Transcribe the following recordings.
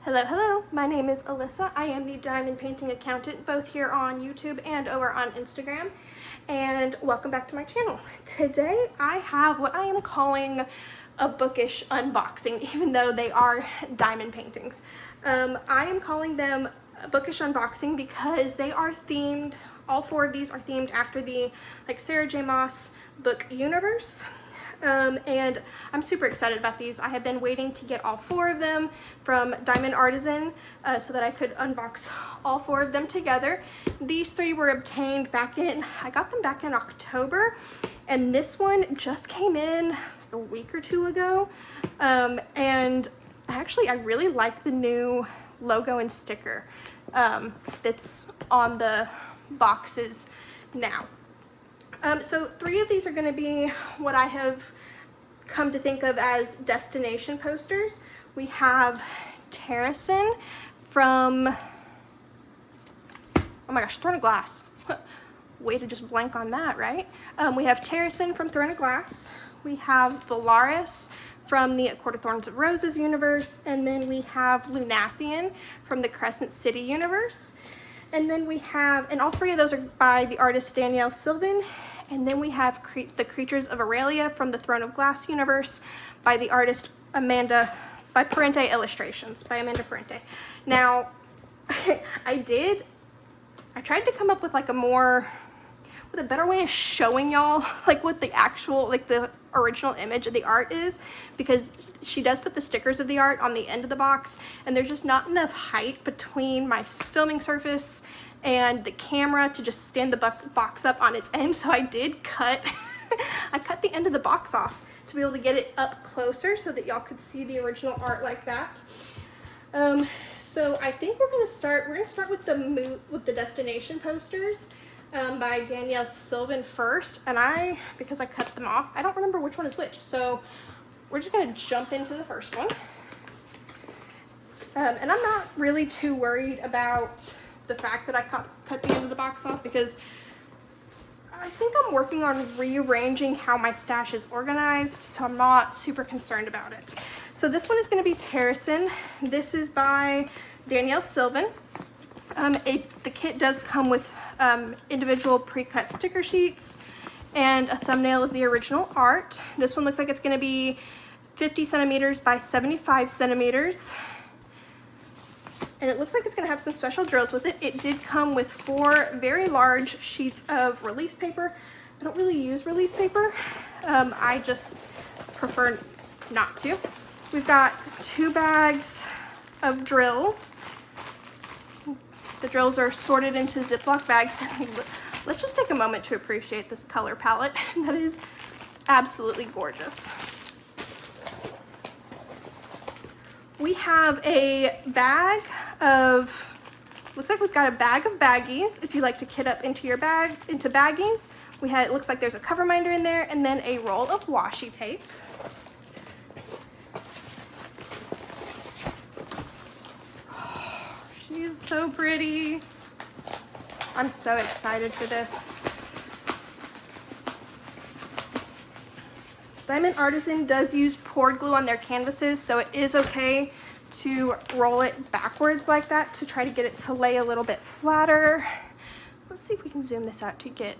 Hello, my name is Alyssa. I am the diamond painting accountant, both here on YouTube and over on Instagram. And welcome back to my channel. Today I have what I am calling a bookish unboxing, even though they are diamond paintings. I am calling them a bookish unboxing because they are themed, all four of these are themed after the Sarah J Maas book universe. And I'm super excited about these. I have been waiting to get all four of them from Diamond Artisan so that I could unbox all four of them together. These three were obtained I got them back in October, and this one just came in a week or two ago. And actually I really like the new logo and sticker that's on the boxes now. So three of these are going to be what I have come to think of as destination posters. We have Artisan from, oh my gosh, Throne of Glass. Way to just blank on that, right? We have Artisan from Throne of Glass. We have Valaris from the Court of Thorns and Roses universe. And then we have Lunathian from the Crescent City universe. And then we have, and all three of those are by the artist Danielle Sylvan. And then we have the Creatures of Aurelia from the Throne of Glass universe by the artist by Parente Illustrations, by Amanda Parente. Now, I tried to come up with with a better way of showing y'all what the actual, the original image of the art is, because she does put the stickers of the art on the end of the box, and there's just not enough height between my filming surface and the camera to just stand the box up on its end. So I did cut, I cut the end of the box off to be able to get it up closer so that y'all could see the original art like that. So I think we're gonna start with the destination posters by Danielle Sylvan first. And because I cut them off, I don't remember which one is which. So we're just gonna jump into the first one. And I'm not really too worried about the fact that I cut the end of the box off, because I think I'm working on rearranging how my stash is organized, so I'm not super concerned about it. So this one is going to be Artisan. This is by Danielle Sylvan. The kit does come with individual pre-cut sticker sheets and a thumbnail of the original art. This one looks like it's going to be 50 centimeters by 75 centimeters. And it looks like it's going to have some special drills with it. It did come with 4 very large sheets of release paper. I don't really use release paper. I just prefer not to. We've got 2 bags of drills. The drills are sorted into Ziploc bags. Let's just take a moment to appreciate this color palette. That is absolutely gorgeous. We have a bag of, looks like we've got a bag of baggies. If you like to kit up into your bag, into baggies, it looks like there's a cover minder in there, and then a roll of washi tape. Oh, she's so pretty. I'm so excited for this. Diamond Artisan does use poured glue on their canvases, so it is okay to roll it backwards like that to try to get it to lay a little bit flatter. Let's see if we can zoom this out to get,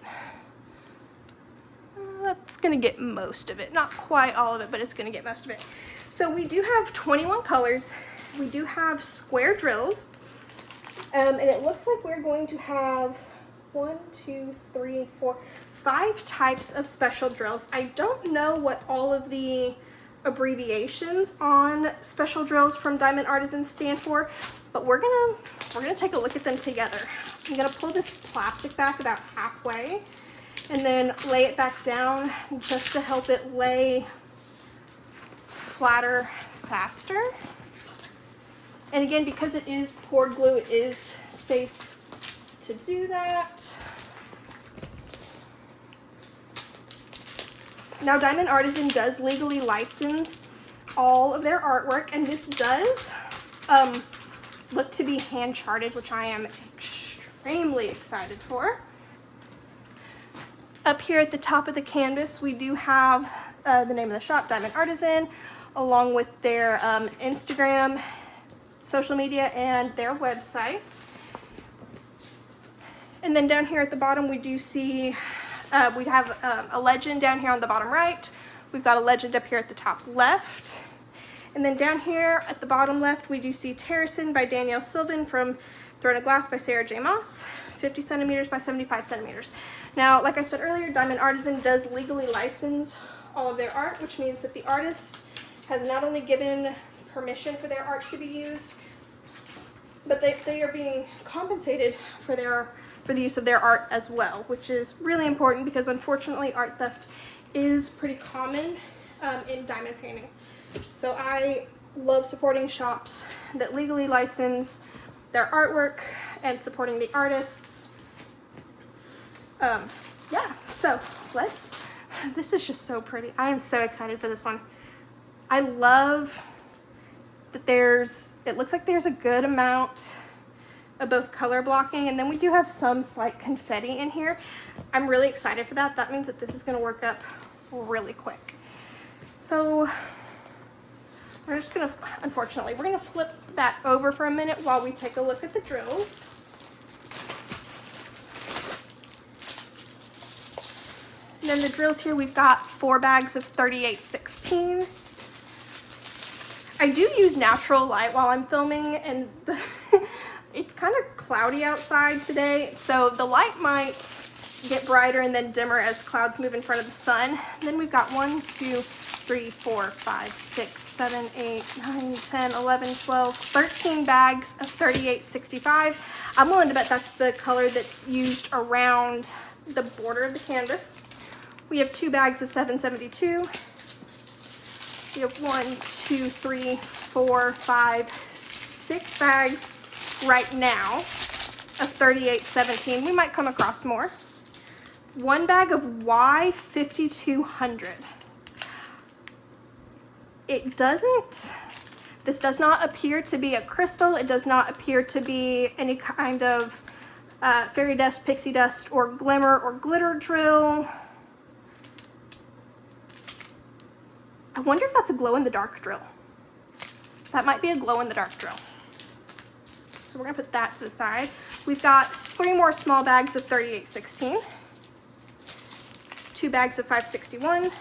that's gonna get most of it. Not quite all of it, but it's gonna get most of it. So we do have 21 colors. We do have square drills. And it looks like we're going to have 5 types of special drills. I don't know what all of the abbreviations on special drills from Diamond Artisan stand for, but we're gonna take a look at them together. I'm gonna pull this plastic back about halfway and then lay it back down just to help it lay flatter faster. And again, because it is poured glue, it is safe to do that. Now, Diamond Artisan does legally license all of their artwork, and this does look to be hand charted, which I am extremely excited for. Up here at the top of the canvas, we do have the name of the shop, Diamond Artisan, along with their Instagram social media and their website. And then down here at the bottom, we do see, we have a legend down here on the bottom right. We've got a legend up here at the top left. And then down here at the bottom left, we do see Terracin by Danielle, Sylvan from Throne of Glass by Sarah J Maas, 50 centimeters by 75 centimeters. Now, like I said earlier, Diamond Artisan does legally license all of their art, which means that the artist has not only given permission for their art to be used, but they are being compensated for the use of their art as well, which is really important because unfortunately art theft is pretty common in diamond painting. So I love supporting shops that legally license their artwork and supporting the artists. Yeah, so this is just so pretty. I am so excited for this one. I love that it looks like there's a good amount of both color blocking, and then we do have some slight confetti in here. I'm really excited for that. That means that this is going to work up really quick. So we're just going to, unfortunately, we're going to flip that over for a minute while we take a look at the drills. And then the drills here, we've got 4 bags of 3816. I do use natural light while I'm filming, and it's kind of cloudy outside today, so the light might get brighter and then dimmer as clouds move in front of the sun. And then we've got 1, 2, 3, 4, 5, 6, 7, 8, 9, 10, 11, 12, 13 bags of 3865. I'm willing to bet that's the color that's used around the border of the canvas. We have 2 bags of 772. We have 1, 2, 3, 4, 5, 6 bags right now of 3817. We might come across more. 1 bag of Y5200. This does not appear to be a crystal. It does not appear to be any kind of fairy dust, pixie dust, or glimmer or glitter drill. I wonder if that's a glow-in-the-dark drill. That might be a glow-in-the-dark drill. So we're gonna put that to the side. We've got 3 more small bags of 3816, 2 bags of 561,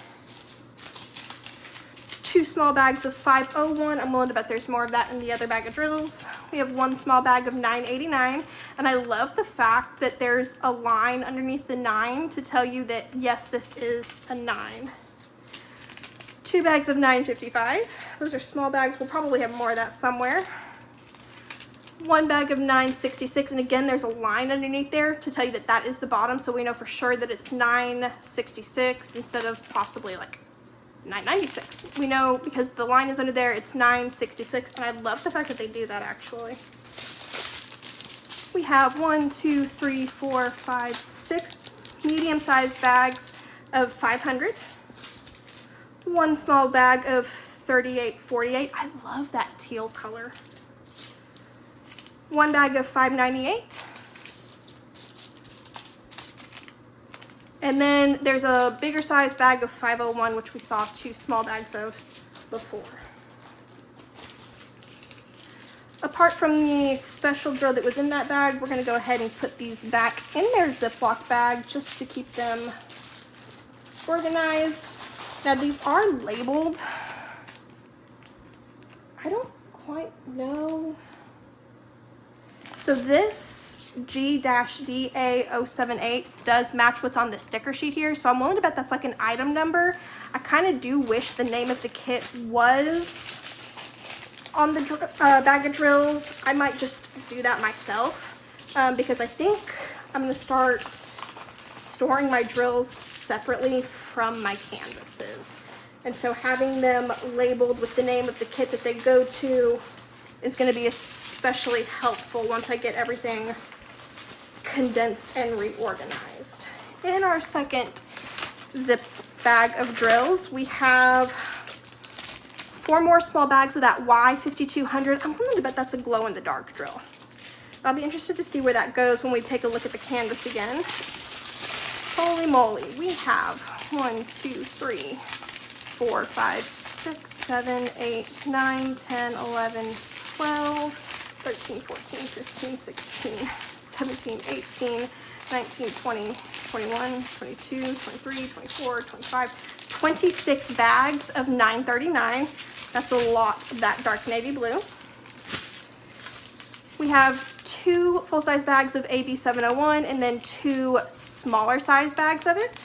2 small bags of 501. I'm willing to bet there's more of that in the other bag of drills. We have 1 small bag of 989, and I love the fact that there's a line underneath the 9 to tell you that yes, this is a 9. 2 bags of 955. Those are small bags. We'll probably have more of that somewhere. 1 bag of 966, and again, there's a line underneath there to tell you that that is the bottom, so we know for sure that it's 966 instead of possibly like 996. We know because the line is under there, it's 966, and I love the fact that they do that actually. We have 1, 2, 3, 4, 5, 6 medium-sized bags of 500. 1 small bag of 3848. I love that teal color. 1 bag of 598. And then there's a bigger size bag of 501, which we saw 2 small bags of before. Apart from the special drill that was in that bag, we're going to go ahead and put these back in their Ziploc bag just to keep them organized. Now these are labeled. I don't quite know. So this G-DA078 does match what's on the sticker sheet here, so I'm willing to bet that's like an item number. I kind of do wish the name of the kit was on the bag of drills. I might just do that myself because I think I'm going to start storing my drills separately from my canvases. And so having them labeled with the name of the kit that they go to is going to be especially helpful once I get everything condensed and reorganized. In our second zip bag of drills, we have 4 more small bags of that Y5200. I'm willing to bet that's a glow-in-the-dark drill. I'll be interested to see where that goes when we take a look at the canvas again. Holy moly, we have 1, 2, 3, 4, 5, 6, 7, 8, 9, 10, 11, 12, 13, 14, 15, 16, 17, 18, 19, 20, 21, 22, 23, 24, 25, 26 bags of $9.39. That's a lot, that dark navy blue. We have 2 full-size bags of AB 701 and then 2 smaller size bags of it.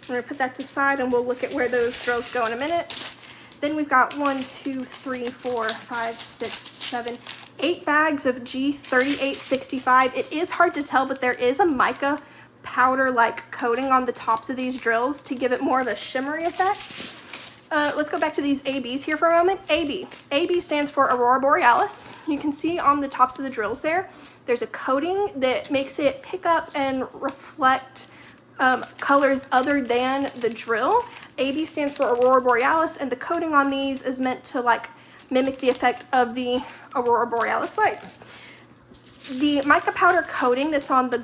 I'm gonna put that to the side and we'll look at where those drills go in a minute. Then we've got 1, 2, 3, 4, 5, 6, 7, 8 bags of G3865. It is hard to tell, but there is a mica powder-like coating on the tops of these drills to give it more of a shimmery effect. Let's go back to these ABs here for a moment. AB. AB stands for Aurora Borealis. You can see on the tops of the drills there's a coating that makes it pick up and reflect colors other than the drill. AB stands for Aurora Borealis, and the coating on these is meant to like mimic the effect of the Aurora Borealis lights. The mica powder coating that's on the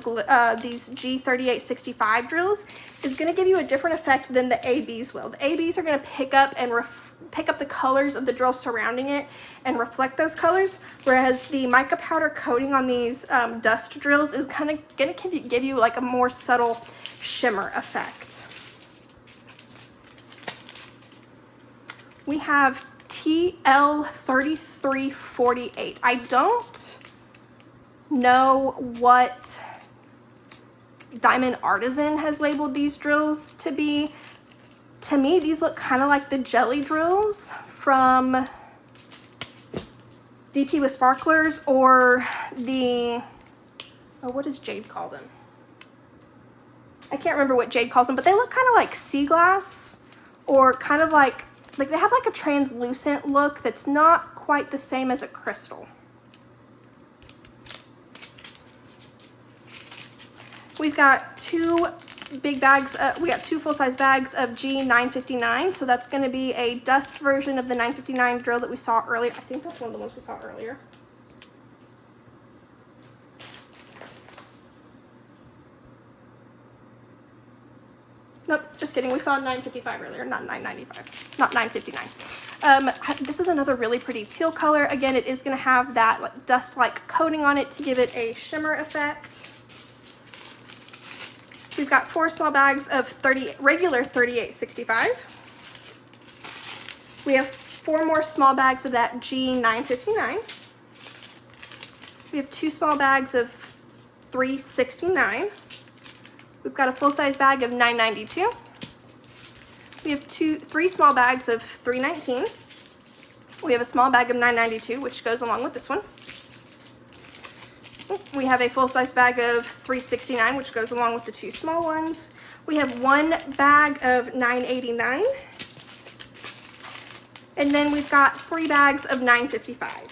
these G3865 drills is going to give you a different effect than the ABs will. The ABs are going to pick up and pick up the colors of the drill surrounding it and reflect those colors, whereas the mica powder coating on these dust drills is kind of going to give you like a more subtle shimmer effect. We have TL3348. I don't know what Diamond Artisan has labeled these drills to be. To me, these look kind of like the jelly drills from DP with Sparklers, or the, oh, what does Jade call them? I can't remember what Jade calls them, but they look kind of like sea glass, or kind of like they have like a translucent look that's not quite the same as a crystal. We've got 2 big bags, we got 2 full-size bags of G959, so that's going to be a dust version of the 959 drill that we saw earlier. I think that's one of the ones we saw earlier. Nope, just kidding. We saw 955 earlier, not 995, not 959. This is another really pretty teal color. Again, it is going to have that like dust-like coating on it to give it a shimmer effect. We've got 4 small bags of regular 3865. We have 4 more small bags of that G959. We have 2 small bags of 369. We've got a full-size bag of 992. We have 3 small bags of 319. We have a small bag of 992, which goes along with this one. We have a full-size bag of 369, which goes along with the 2 small ones. We have 1 bag of 989. And then we've got 3 bags of 955.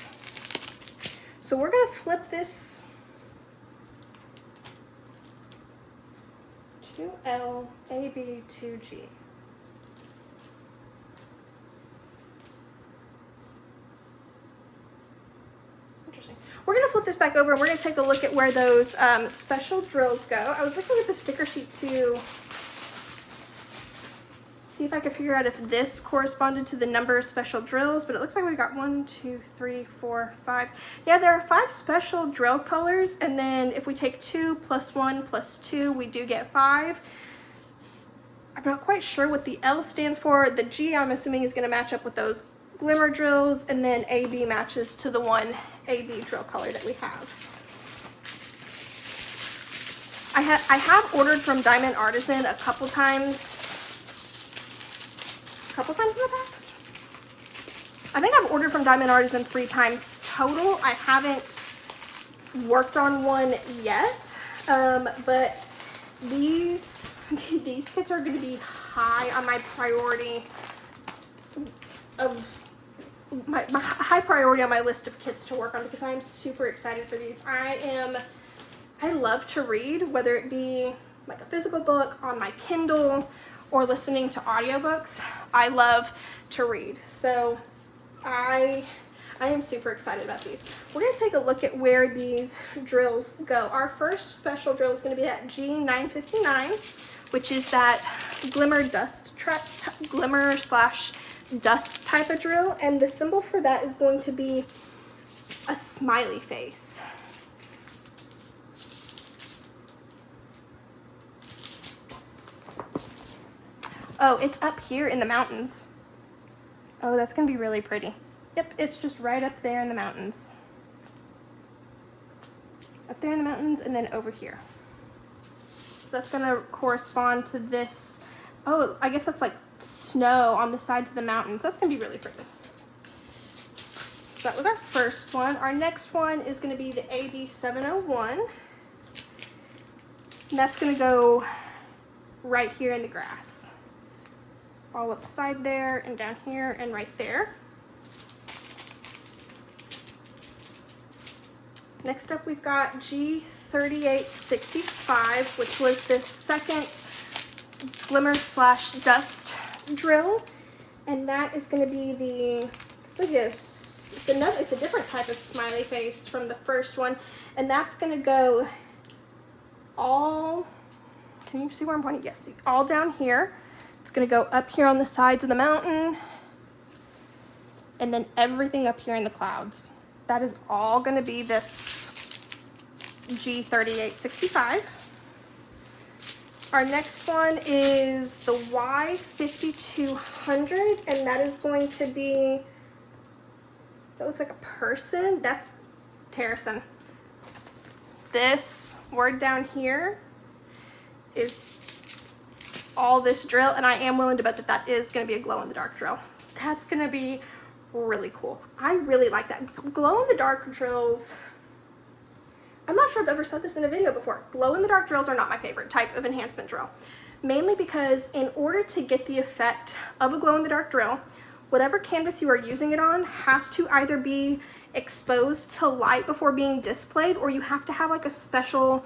So we're going to flip this 2L, AB, 2G. Interesting. We're going to flip this back over and we're going to take a look at where those special drills go. I was looking at the sticker sheet to see if I could figure out if this corresponded to the number of special drills, but it looks like we've got 1, 2, 3, 4, 5. Yeah, there are 5 special drill colors, and then if we take 2 plus 1 plus 2, we do get 5. I'm not quite sure what the L stands for. The G, I'm assuming, is going to match up with those glimmer drills, and then AB matches to the one AB drill color that we have. I have ordered from Diamond Artisan a couple times in the past. I think I've ordered from Diamond Artisan 3 times total. I haven't worked on one yet, but these kits are going to be high on my priority of my high priority on my list of kits to work on, because I'm super excited for these. I love to read, whether it be like a physical book on my Kindle or listening to audiobooks. I love to read, so I am super excited about these. We're going to take a look at where these drills go. Our first special drill is going to be that G959, which is that glimmer slash dust type of drill, and the symbol for that is going to be a smiley face. Oh, it's up here in the mountains. Oh, that's gonna be really pretty. Yep, it's just right up there in the mountains. Up there in the mountains and then over here. So that's gonna correspond to this. Oh, I guess that's like snow on the sides of the mountains. That's gonna be really pretty. So that was our first one. Our next one is gonna be the AB 701. And that's gonna go right here in the grass. All up the side there and down here and right there. Next up we've got G3865, which was this second glimmer slash dust drill. And that is gonna be the, it's a different type of smiley face from the first one. And that's gonna go all, can you see where I'm pointing? Yes, see, all down here. It's gonna go up here on the sides of the mountain and then everything up here in the clouds. That is all gonna be this G3865. Our next one is the Y5200, and that is going to be, that looks like a person. That's Terrason. This word down here is all this drill, and I am willing to bet that that is going to be a glow-in-the-dark drill. That's going to be really cool. I really like that. Glow-in-the-dark drills, I'm not sure I've ever said this in a video before. Glow-in-the-dark drills are not my favorite type of enhancement drill. Mainly because in order to get the effect of a glow-in-the-dark drill, whatever canvas you are using it on has to either be exposed to light before being displayed, or you have to have like a special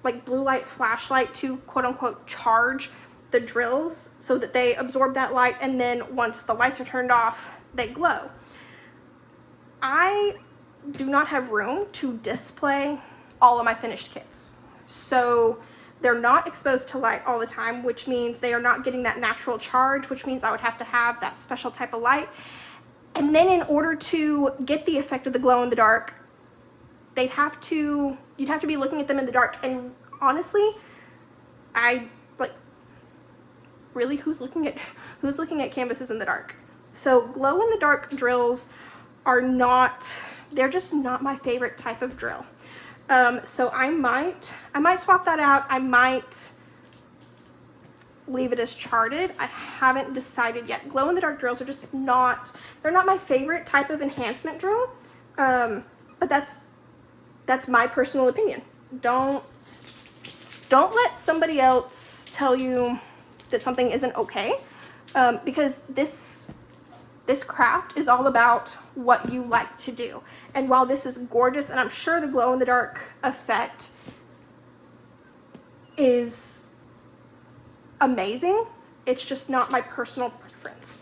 like blue light flashlight to quote unquote charge the drills so that they absorb that light, and then once the lights are turned off, they glow. I do not have room to display all of my finished kits. So they're not exposed to light all the time, which means they are not getting that natural charge, which means I would have to have that special type of light. And then in order to get the effect of the glow in the dark, you'd have to be looking at them in the dark. And honestly, really, who's looking at canvases in the dark? So glow in the dark drills are not, they're just not my favorite type of drill. So I might swap that out. I might leave it as charted. I haven't decided yet. Glow in the dark drills are just not, they're not my favorite type of enhancement drill. But that's my personal opinion. Don't let somebody else tell you that something isn't okay, because this craft is all about what you like to do. And while this is gorgeous, and I'm sure the glow in the dark effect is amazing, it's just not my personal preference.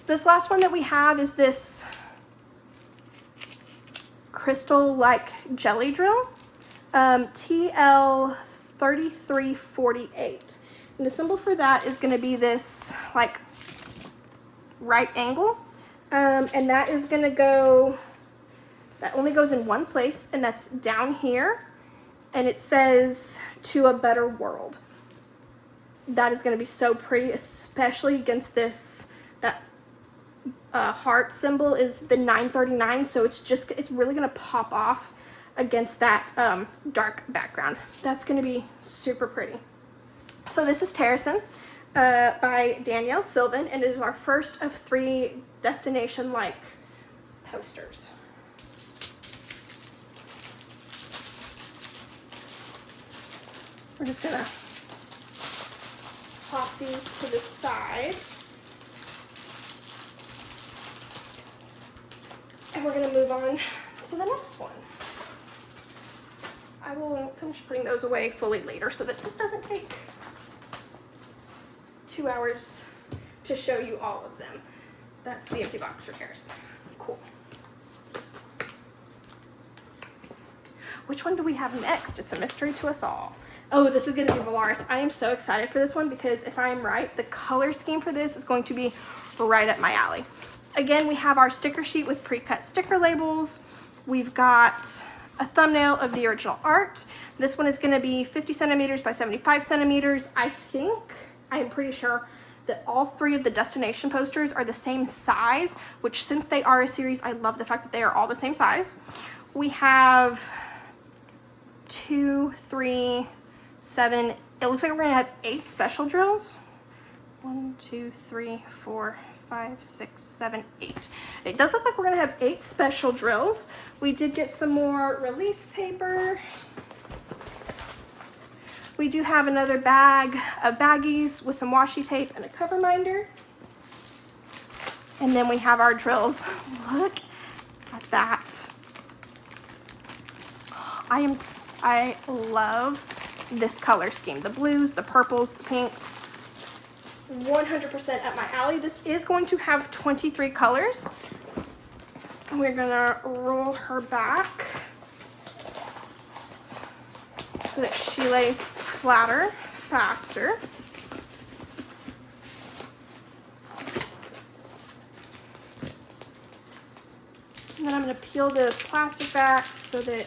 This last one that we have is this crystal-like jelly drill, TL3348. And the symbol for that is going to be this like right angle, and that is going to go, that only goes in one place, and that's down here, and it says "to a better world." That is going to be so pretty, especially against this, that heart symbol is the 939, so it's really going to pop off against that dark background. That's going to be super pretty. So this is Terrason by Danielle, Sylvan, and it is our first of 3 destination-like posters. We're just gonna pop these to the side. And we're gonna move on to the next one. I will finish putting those away fully later so that this doesn't take 2 hours to show you all of them. That's the empty box for Terrason. Cool. Which one do we have next? It's a mystery to us all. Oh, this is going to be Valaris. I am so excited for this one because if I'm right, the color scheme for this is going to be right up my alley. Again, we have our sticker sheet with pre-cut sticker labels. We've got a thumbnail of the original art. This one is going to be 50 centimeters by 75 centimeters. I'm pretty sure that all three of the destination posters are the same size, which since they are a series, I love the fact that they are all the same size. We have 2, 3, 7, it looks like we're gonna have 8 special drills. 1, 2, 3, 4, 5, 6, 7, 8. It does look like we're gonna have 8 special drills. We did get some more release paper. We do have another bag of baggies with some washi tape and a cover minder. And then we have our drills. Look at that. I love this color scheme. The blues, the purples, the pinks. 100% up my alley. This is going to have 23 colors. We're gonna roll her back so that she lays flatter, faster. And then I'm going to peel the plastic back so that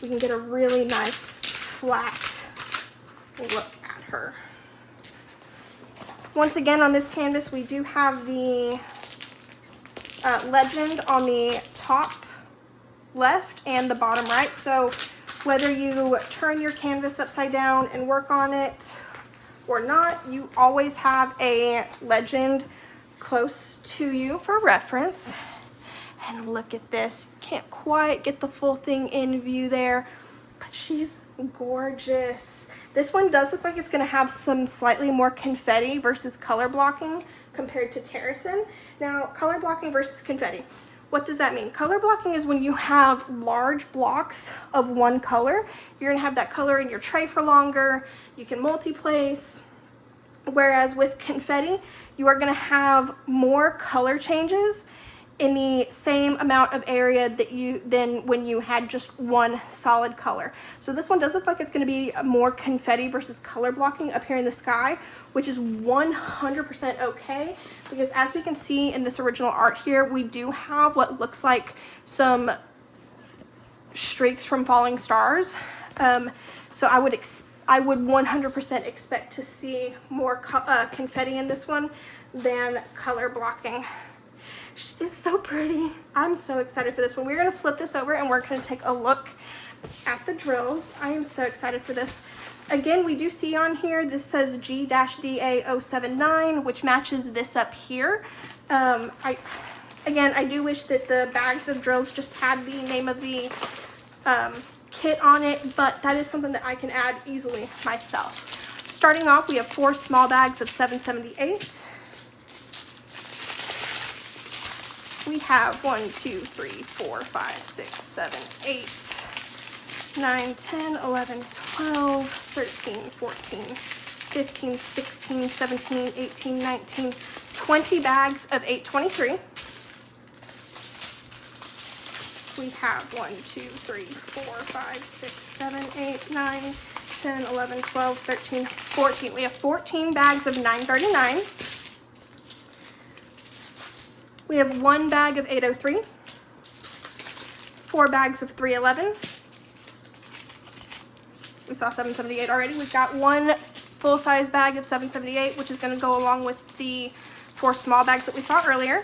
we can get a really nice flat look at her. Once again, on this canvas, we do have the legend on the top left and the bottom right. So whether you turn your canvas upside down and work on it or not, you always have a legend close to you for reference. And look at this. Can't quite get the full thing in view there, but she's gorgeous. This one does look like it's going to have some slightly more confetti versus color blocking compared to Terrasin. Now, color blocking versus confetti. What does that mean? Color blocking is when you have large blocks of one color. You're going to have that color in your tray for longer. You can multi-place. Whereas with confetti, you are going to have more color changes in the same amount of area than when you had just one solid color. So this one does look like it's going to be more confetti versus color blocking up here in the sky, which is 100% okay, because as we can see in this original art here, we do have what looks like some streaks from falling stars. So I would 100% expect to see more confetti in this one than color blocking. It's so pretty. I'm so excited for this one. We're going to flip this over and we're going to take a look at the drills. I am so excited for this. Again, we do see on here, this says G-DA079, which matches this up here. I do wish that the bags of drills just had the name of the kit on it, but that is something that I can add easily myself. Starting off, we have 4 small bags of 778. We have 1, 2, 3, 4, 5, 6, 7, 8, 9, 10, 11, 12, 13, 14, 15, 16, 17, 18, 19, 20 bags of 823. We have 1, 2, 3, 4, 5, 6, 7, 8, 9, 10, 11, 12, 13, 14. We have 14 bags of 939. We have 1 bag of 803, 4 bags of 311. We saw 778 already. We've got 1 full-size bag of 778, which is going to go along with the 4 small bags that we saw earlier.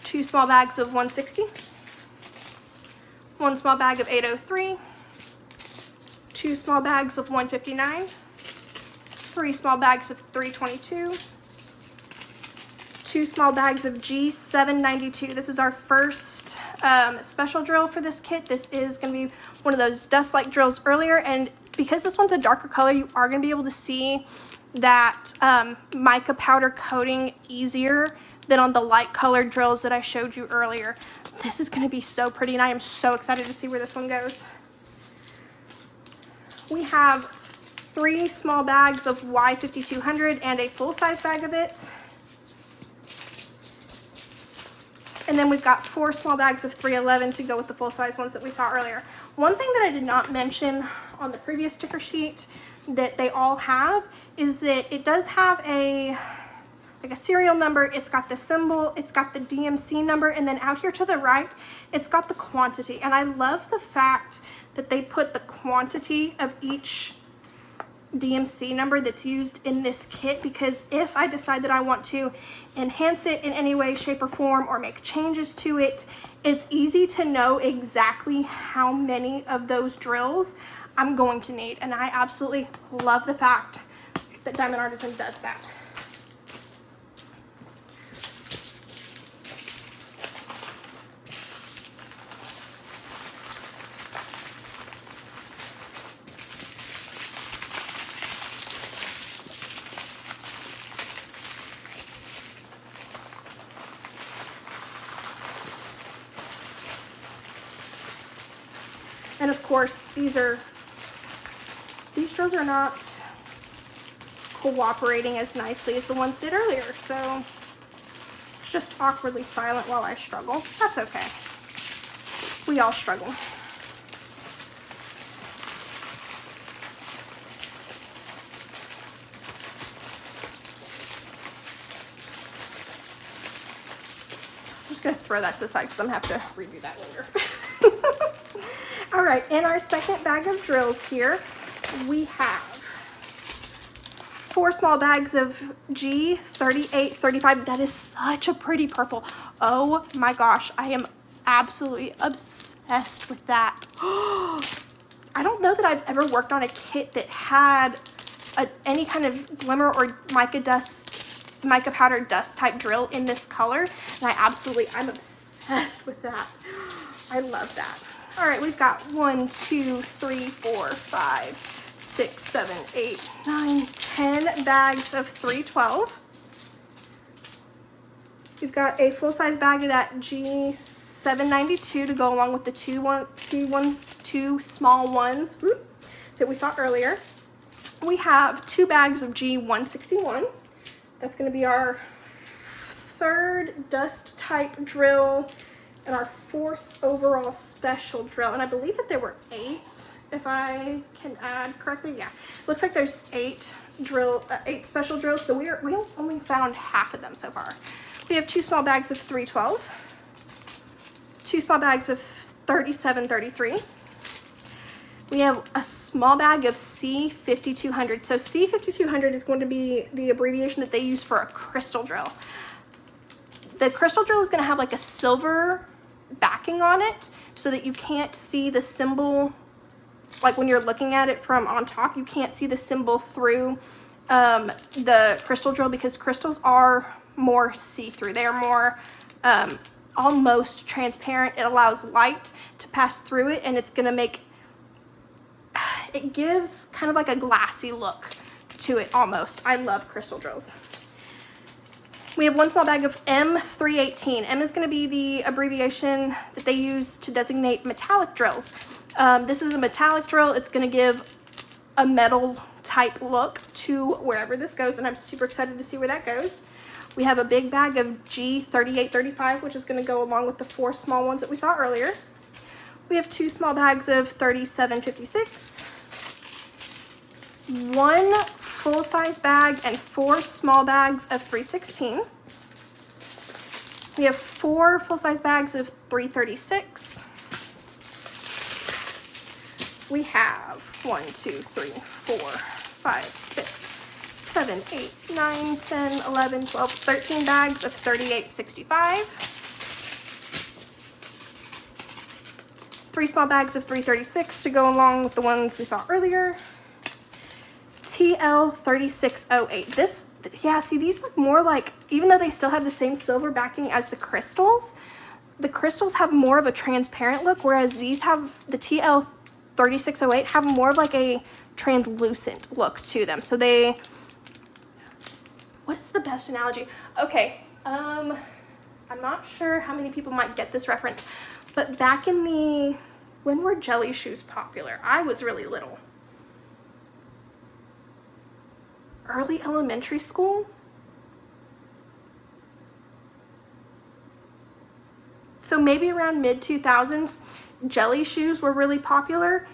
2 small bags of 160, 1 small bag of 803, 2 small bags of 159, 3 small bags of 322, 2 small bags of G792. This is our first special drill for this kit. This is going to be one of those dust-like drills earlier, and because this one's a darker color, you are going to be able to see that mica powder coating easier than on the light colored drills that I showed you earlier. This is going to be so pretty, and I am so excited to see where this one goes. We have 3 small bags of Y5200 and a full-size bag of it. And then we've got 4 small bags of 311 to go with the full-size ones that we saw earlier. One thing that I did not mention on the previous sticker sheet that they all have is that it does have a like a serial number, it's got the symbol, it's got the DMC number, and then out here to the right, it's got the quantity. And I love the fact that they put the quantity of each DMC number that's used in this kit, because if I decide that I want to enhance it in any way, shape, or form, or make changes to it, it's easy to know exactly how many of those drills I'm going to need. And I absolutely love the fact that Diamond Artisan does that. And of course, these drills are not cooperating as nicely as the ones did earlier, so it's just awkwardly silent while I struggle. That's okay. We all struggle. I'm just gonna throw that to the side because I'm gonna have to redo that later. All right, in our second bag of drills here, we have 4 small bags of G3835. That is such a pretty purple. Oh my gosh, I am absolutely obsessed with that. I don't know that I've ever worked on a kit that had any kind of glimmer or mica powder dust type drill in this color, and I'm obsessed with that. I love that. All right, we've got 1, 2, 3, 4, 5, 6, 7, 8, 9, 10 bags of 312. We've got a full-size bag of that G792 to go along with the two small ones that we saw earlier. We have 2 bags of G161. That's going to be our 3rd dust type drill and our 4th overall special drill. And I believe that there were 8, if I can add correctly. Yeah, looks like there's 8 special drills. So we only found half of them so far. We have 2 small bags of 312, 2 small bags of 3733. We have a small bag of C5200. So C5200 is going to be the abbreviation that they use for a crystal drill. The crystal drill is going to have like a silver backing on it so that you can't see the symbol, like when you're looking at it from on top, you can't see the symbol through the crystal drill, because crystals are more see-through. They are more almost transparent. It allows light to pass through it, and it's going to make it gives kind of like a glassy look to it almost. I love crystal drills. We have 1 small bag of M318. M is going to be the abbreviation that they use to designate metallic drills. This is a metallic drill. It's going to give a metal type look to wherever this goes, and I'm super excited to see where that goes. We have a big bag of G3835, which is going to go along with the 4 small ones that we saw earlier. We have 2 small bags of 3756, 1 full-size bag and 4 small bags of 316. We have 4 full-size bags of 336. We have 1, 2, 3, 4, 5, 6, 7, 8, 9, 10, 11, 12, 13 bags of 3865. 3 small bags of 336 to go along with the ones we saw earlier. TL3608. Yeah, see, these look more like, even though they still have the same silver backing as the crystals have more of a transparent look, whereas these have, the TL3608 have more of like a translucent look to them. So they, what is the best analogy? Okay, I'm not sure how many people might get this reference, but back in when were jelly shoes popular? I was really little. Early elementary school? So maybe around mid-2000s, jelly shoes were really popular.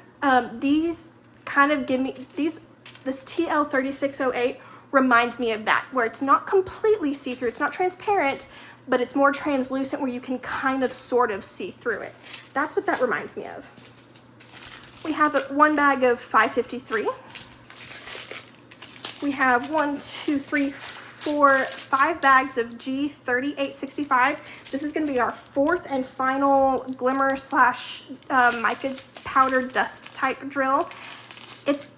These kind of give me, this TL3608 reminds me of that, where it's not completely see-through, it's not transparent, but it's more translucent where you can kind of sort of see through it. That's what that reminds me of. We have one bag of 553. We have 5 bags of G3865. This is going to be our 4th and final glimmer slash mica powder dust type drill. It's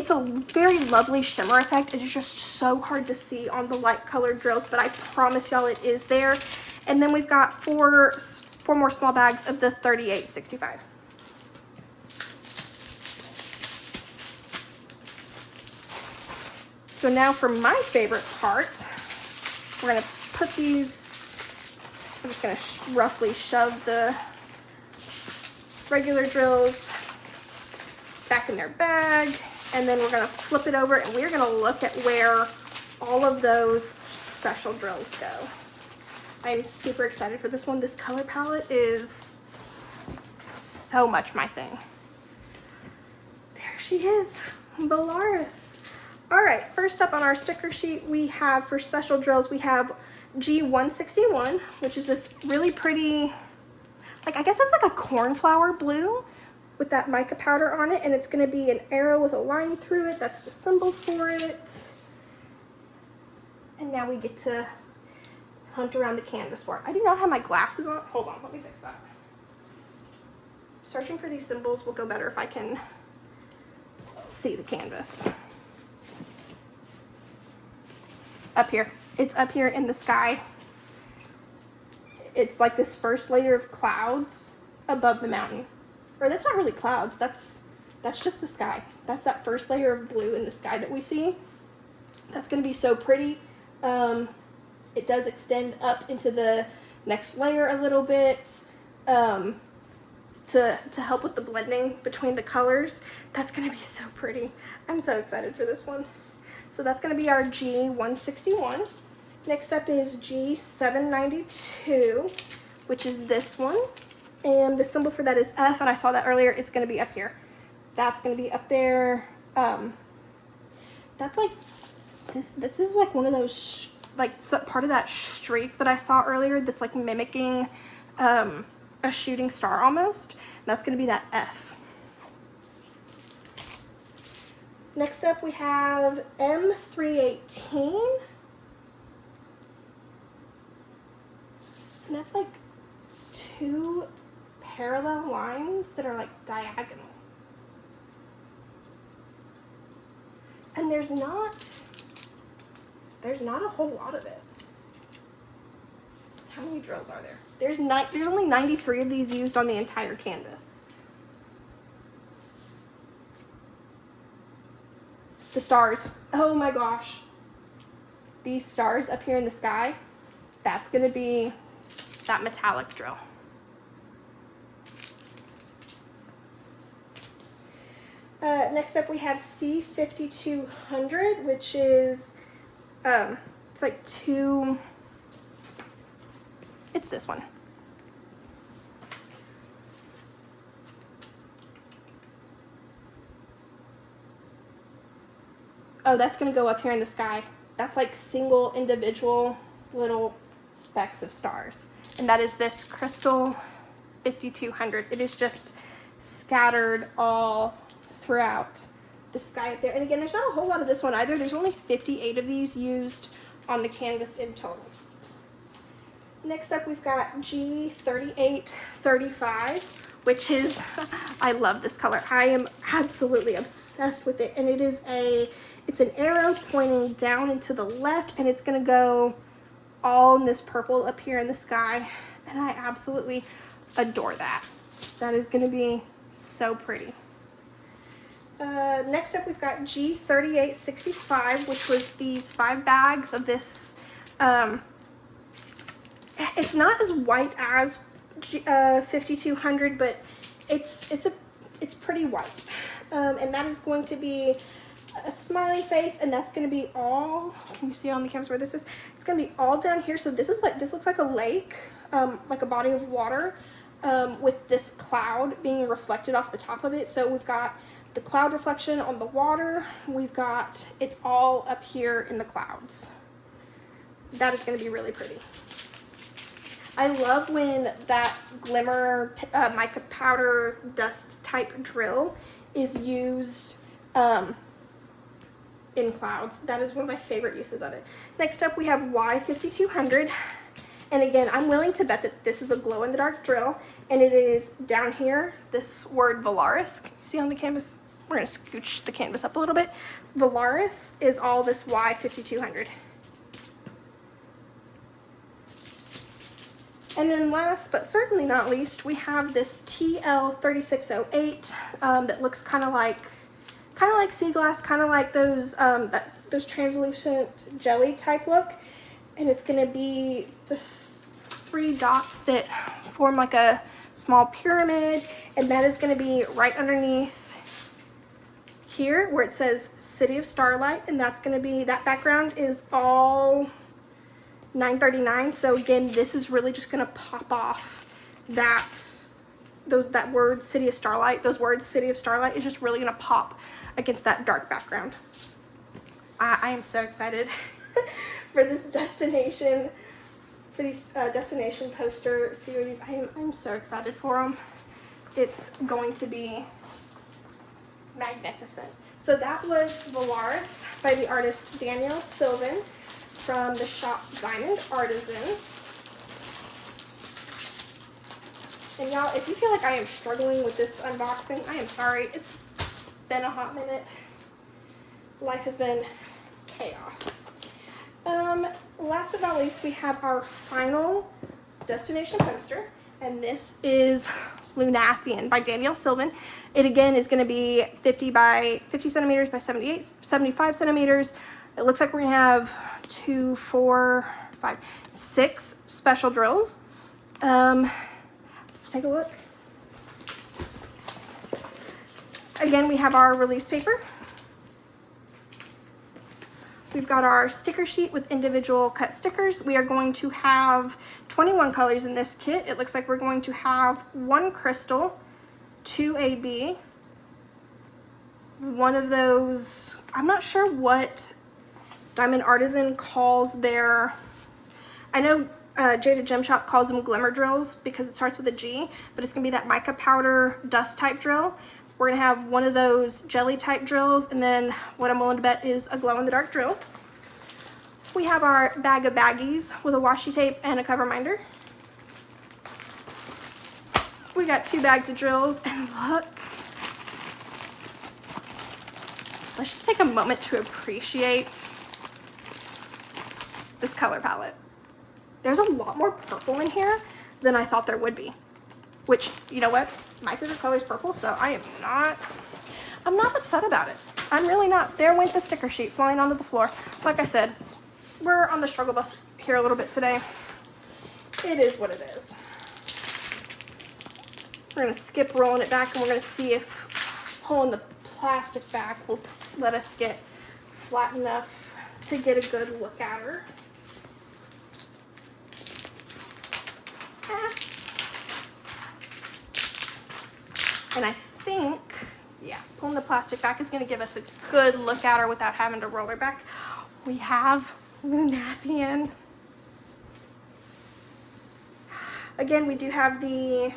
a very lovely shimmer effect. It is just so hard to see on the light colored drills, but I promise y'all it is there. And then we've got four more small bags of the 3865. So now for my favorite part, we're gonna put these, I'm just gonna roughly shove the regular drills back in their bag, and then we're gonna flip it over and we're gonna look at where all of those special drills go. I'm super excited for this one. This color palette is so much my thing. There she is, Bellaris. All right, first up on our sticker sheet, we have, for special drills, we have G161, which is this really pretty, like, I guess it's like a cornflower blue with that mica powder on it, and it's gonna be an arrow with a line through it. That's the symbol for it. And now we get to hunt around the canvas for it. I do not have my glasses on. Hold on, let me fix that. Searching for these symbols will go better if I can see the canvas. Up here. It's up here in the sky. It's like this first layer of clouds above the mountain. Or that's not really clouds, that's just the sky. That's that first layer of blue in the sky that we see. That's gonna be so pretty. It does extend up into the next layer a little bit to help with the blending between the colors. That's gonna be so pretty. I'm so excited for this one. So that's going to be our G161. Next up is G792, which is this one. And the symbol for that is F, and I saw that earlier. It's going to be up here. That's going to be up there. That's like, this is like one of those, like part of that streak that I saw earlier that's like mimicking a shooting star almost. And that's going to be that F. Next up we have M318, and that's like 2 parallel lines that are like diagonal. And there's not a whole lot of it. How many drills are there? There's only 93 of these used on the entire canvas. The stars, oh my gosh. These stars up here in the sky, that's gonna be that metallic drill. Next up we have C5200, which is, it's like it's this one. Oh, that's gonna go up here in the sky. That's like single individual little specks of stars. And that is this crystal 5200. It is just scattered all throughout the sky up there. And again, there's not a whole lot of this one either. There's only 58 of these used on the canvas in total. Next up, we've got G3835, which is, I love this color. I am absolutely obsessed with it. And it's an arrow pointing down and to the left, and it's gonna go all in this purple up here in the sky. And I absolutely adore that. That is gonna be so pretty. Next up, we've got G3865, which was these 5 bags of this, it's not as white as 5200, but it's pretty white. And that is going to be a smiley face, and that's going to be all, can you see on the canvas where this is? It's going to be all down here. So this looks like a lake, like a body of water, with this cloud being reflected off the top of it. So we've got the cloud reflection on the water. We've got, it's all up here in the clouds. That is going to be really pretty. I love when that glimmer mica powder dust type drill is used in clouds. That is one of my favorite uses of it. Next up, we have Y5200. And again, I'm willing to bet that this is a glow-in-the-dark drill, and it is down here, this word Valaris. Can you see on the canvas? We're gonna scooch the canvas up a little bit. Valaris is all this Y5200. And then last but certainly not least, we have this TL3608 that looks kind of like sea glass, kind of like those translucent jelly type look. And it's going to be the 3 dots that form like a small pyramid, and that is going to be right underneath here where it says City of Starlight, and that's going to be, that background is all 939. So again, this is really just going to pop off that word City of Starlight. Those words City of Starlight is just really going to pop against that dark background. I am so excited for this destination, for these destination poster series. I'm so excited for them. It's going to be magnificent. So that was Valaris by the artist Danielle Sylvan from the shop Diamond Artisan. And y'all, if you feel like I am struggling with this unboxing, I am sorry. It's been a hot minute. Life has been chaos. Last but not least, we have our final destination poster, and this is Lunathian by Danielle Sylvan. It again is going to be 50 centimeters by 75 centimeters. It looks like we're going to have 2, 4, 5, 6 special drills. Let's take a look. Again, we have our release paper. We've got our sticker sheet with individual cut stickers. We are going to have 21 colors in this kit. It looks like we're going to have 1 crystal, 2 AB, one of those, I'm not sure what Diamond Artisan calls their, I know Jada Gem Shop calls them glimmer drills because it starts with a G, but it's gonna be that mica powder dust type drill. We're gonna have one of those jelly type drills, and then what I'm willing to bet is a glow in the dark drill. We have our bag of baggies with a washi tape and a cover minder. We got 2 bags of drills, and look. Let's just take a moment to appreciate this color palette. There's a lot more purple in here than I thought there would be, which, you know what? My favorite color is purple, so I'm not upset about it. I'm really not. There went the sticker sheet flying onto the floor. Like I said, we're on the struggle bus here a little bit today. It is what it is. We're gonna skip rolling it back, and we're gonna see if pulling the plastic back will let us get flat enough to get a good look at her. And I think, yeah, pulling the plastic back is going to give us a good look at her without having to roll her back. We have Lunathian. Again, we do have the,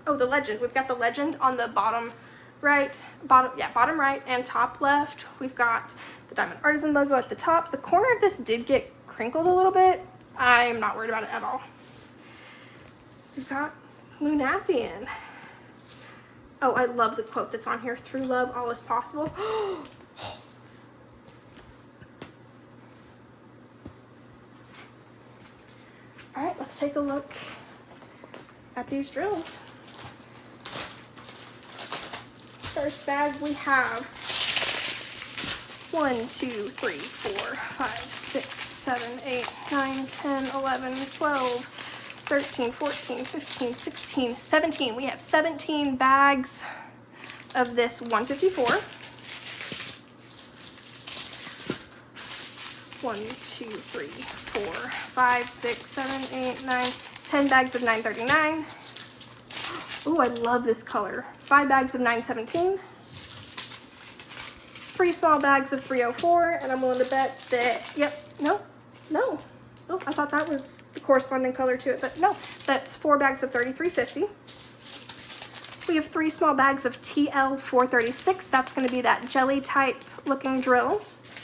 the legend. We've got the legend on the bottom right and top left. We've got the Diamond Artisan logo at the top. The corner of this did get crinkled a little bit. I'm not worried about it at all. We've got Lunathian. Oh, I love the quote that's on here. Through love, all is possible. All right, let's take a look at these drills. First bag we have 1, 2, 3, 4, 5, 6, 7, 8, 9, 10, 11, 12, 13, 14, 15, 16, 17. We have 17 bags of this 154. 1, 2, 3, 4, 5, 6, 7, 8, 9, 10 bags of 939. Ooh, I love this color. 5 bags of 917. 3 small bags of 304, and I'm willing to bet that, yep, no. Oh, I thought that was the corresponding color to it, but no, that's 4 bags of 3350. We have 3 small bags of TL 436. That's going to be that jelly type looking drill.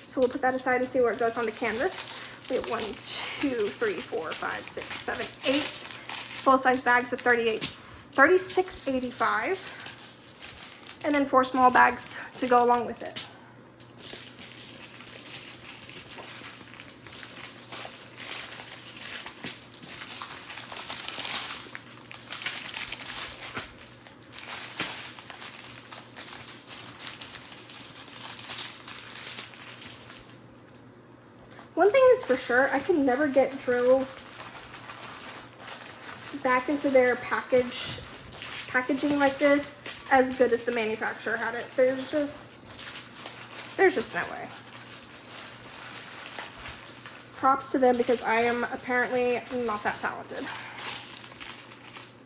So we'll put that aside and see where it goes on the canvas. We have 1, 2, 3, 4, 5, 6, 7, 8 full-size bags of 36.85, and then 4 small bags to go along with it. One thing is for sure, I can never get drills back into their packaging like this as good as the manufacturer had it. There's just no way. Props to them, because I am apparently not that talented.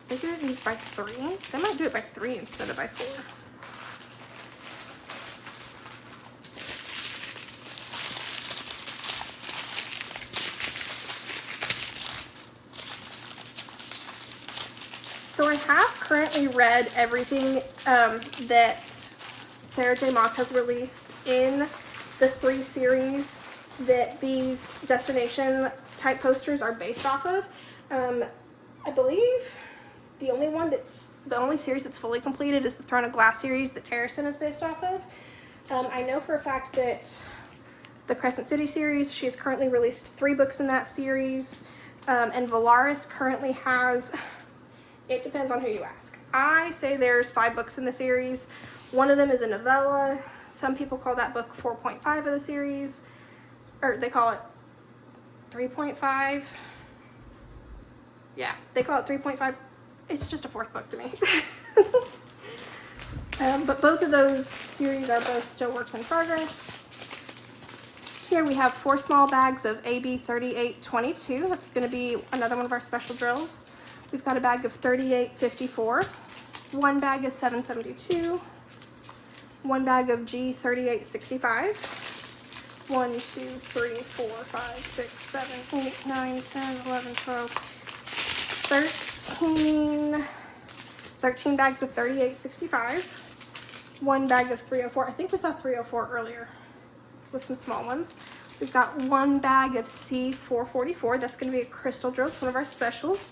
They do it by 3. They might do it by 3 instead of by 4. So I have currently read everything that Sarah J Maas has released in the 3 series that these destination type posters are based off of. I believe the only series that's fully completed is the Throne of Glass series that Harrison is based off of. I know for a fact that the Crescent City series, she has currently released 3 books in that series, and Valaris currently has, it depends on who you ask. I say there's 5 books in the series. One of them is a novella. Some people call that book 4.5 of the series, or they call it 3.5. Yeah, they call it 3.5. It's just a 4th book to me. But both of those series are both still works in progress. Here we have 4 small bags of AB 3822. That's going to be another one of our special drills. We've got a bag of 3854, 1 bag of 772, 1 bag of G 3865, 1, 2, 3, 4, 5, 6, 7, 8, 9, 10, 11, 12, 13 bags of 3865, 1 bag of 304. I think we saw 304 earlier with some small ones. We've got 1 bag of C444. That's going to be a crystal drill. It's one of our specials.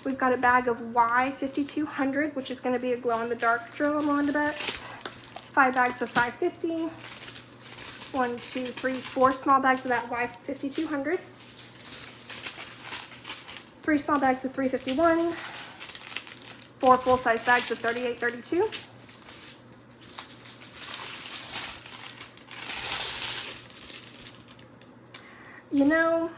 We've got a bag of Y5200, which is going to be a glow-in-the-dark drill, I'm willing to bet. 5 bags of 550. 1, 2, 3, 4 small bags of that Y5200. 3 small bags of 351. 4 full-size bags of 3832. You know,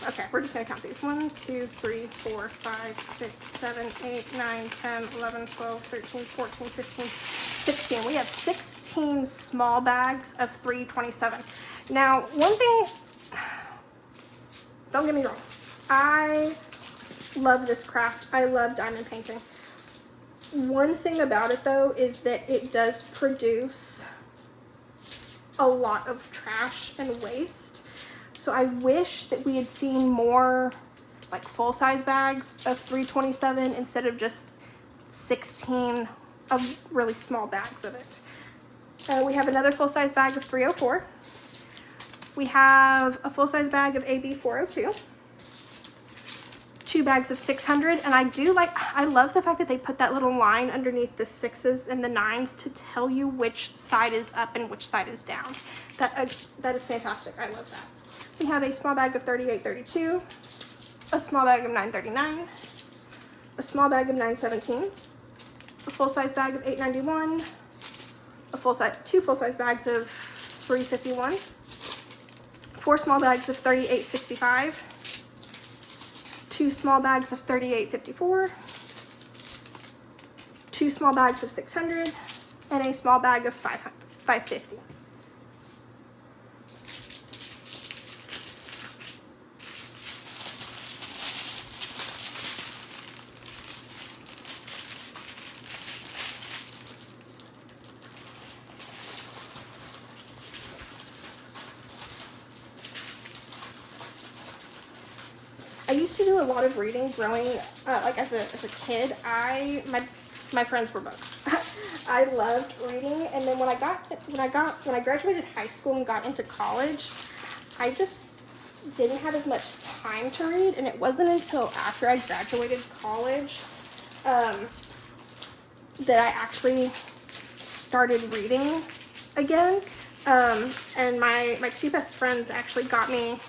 okay, we're just going to count these. 1, 2, 3, 4, 5, 6, 7, 8, 9, 10, 11, 12, 13, 14, 15, 16. We have 16 small bags of 327. Now, one thing, don't get me wrong, I love this craft. I love diamond painting. One thing about it, though, is that it does produce a lot of trash and waste. So I wish that we had seen more like full-size bags of 327 instead of just 16 of really small bags of it. We have another full-size bag of 304. We have a full-size bag of AB 402. 2 bags of 600, and I love the fact that they put that little line underneath the 6s and the 9s to tell you which side is up and which side is down. That is fantastic. I love that. We have a small bag of 3832, a small bag of 939, a small bag of 917, a full-size bag of 891, two full-size bags of 351, 4 small bags of 3865, 2 small bags of 3854, 2 small bags of 600, and a small bag of 550. I used to do a lot of reading growing, like as a kid. My friends were books. I loved reading, and then when I graduated high school and got into college, I just didn't have as much time to read, and it wasn't until after I graduated college that I actually started reading again. And my two best friends actually got me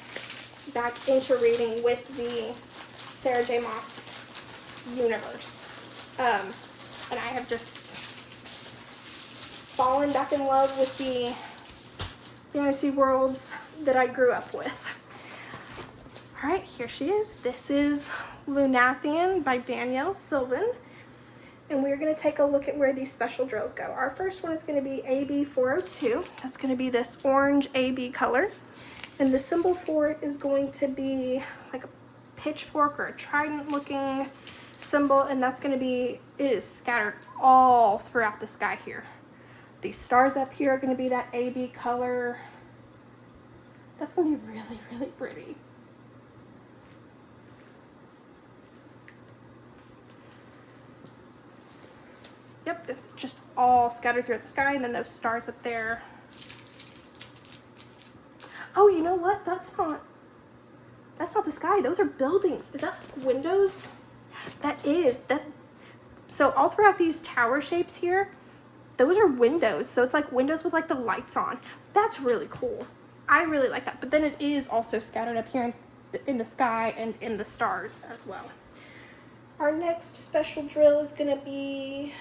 back into reading with the Sarah J Maas universe. And I have just fallen back in love with the fantasy worlds that I grew up with. All right, here she is. This is Lunathian by Danielle, Sylvan. And we're going to take a look at where these special drills go. Our first one is going to be AB 402. That's going to be this orange AB color. And the symbol for it is going to be like a pitchfork or a trident looking symbol. And that's going to be, it is scattered all throughout the sky here. These stars up here are going to be that AB color. That's going to be really, really pretty. Yep, it's just all scattered throughout the sky, and then those stars up there. Oh, you know what? That's not the sky. Those are buildings. Is that windows? That is. So all throughout these tower shapes here, those are windows. So it's like windows with like the lights on. That's really cool. I really like that. But then it is also scattered up here in the sky and in the stars as well. Our next special drill is going to be...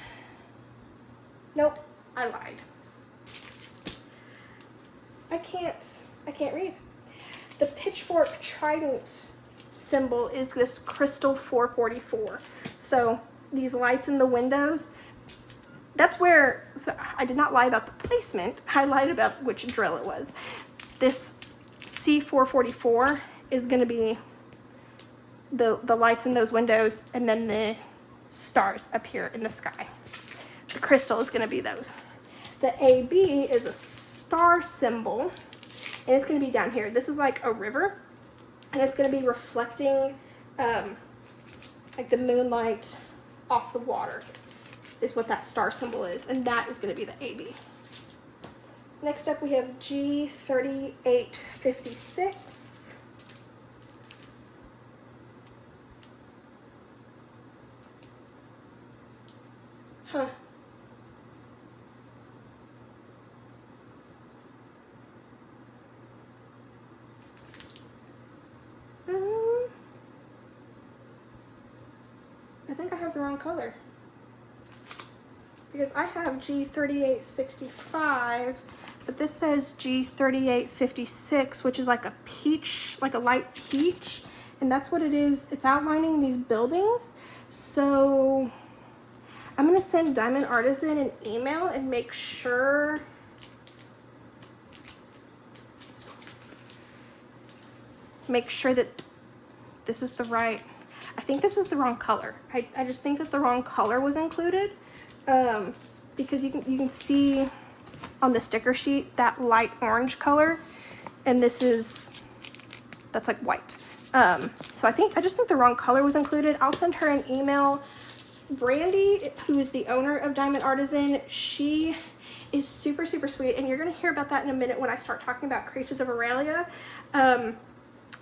Nope, I lied. I can't read. The pitchfork trident symbol is this crystal 444. So these lights in the windows, that's where, so I did not lie about the placement. I lied about which drill it was. This C444 is going to be the lights in those windows, and then the stars up here in the sky. The crystal is going to be those. The AB is a star symbol, and it's going to be down here. This is like a river, and it's going to be reflecting like the moonlight off the water is what that star symbol is, and that is going to be the AB. Next up we have G3856. Huh. I think I have the wrong color. Because I have G3865, but this says G3856, which is like a peach, like a light peach. And that's what it is. It's outlining these buildings. So I'm going to send Diamond Artisan an email and make sure that this is the right, I think this is the wrong color. I just think that the wrong color was included because you can see on the sticker sheet that light orange color, and that's like white. So I just think the wrong color was included. I'll send her an email. Brandy, who is the owner of Diamond Artisan, she is super, super sweet, and you're going to hear about that in a minute when I start talking about Creatures of Aurelia.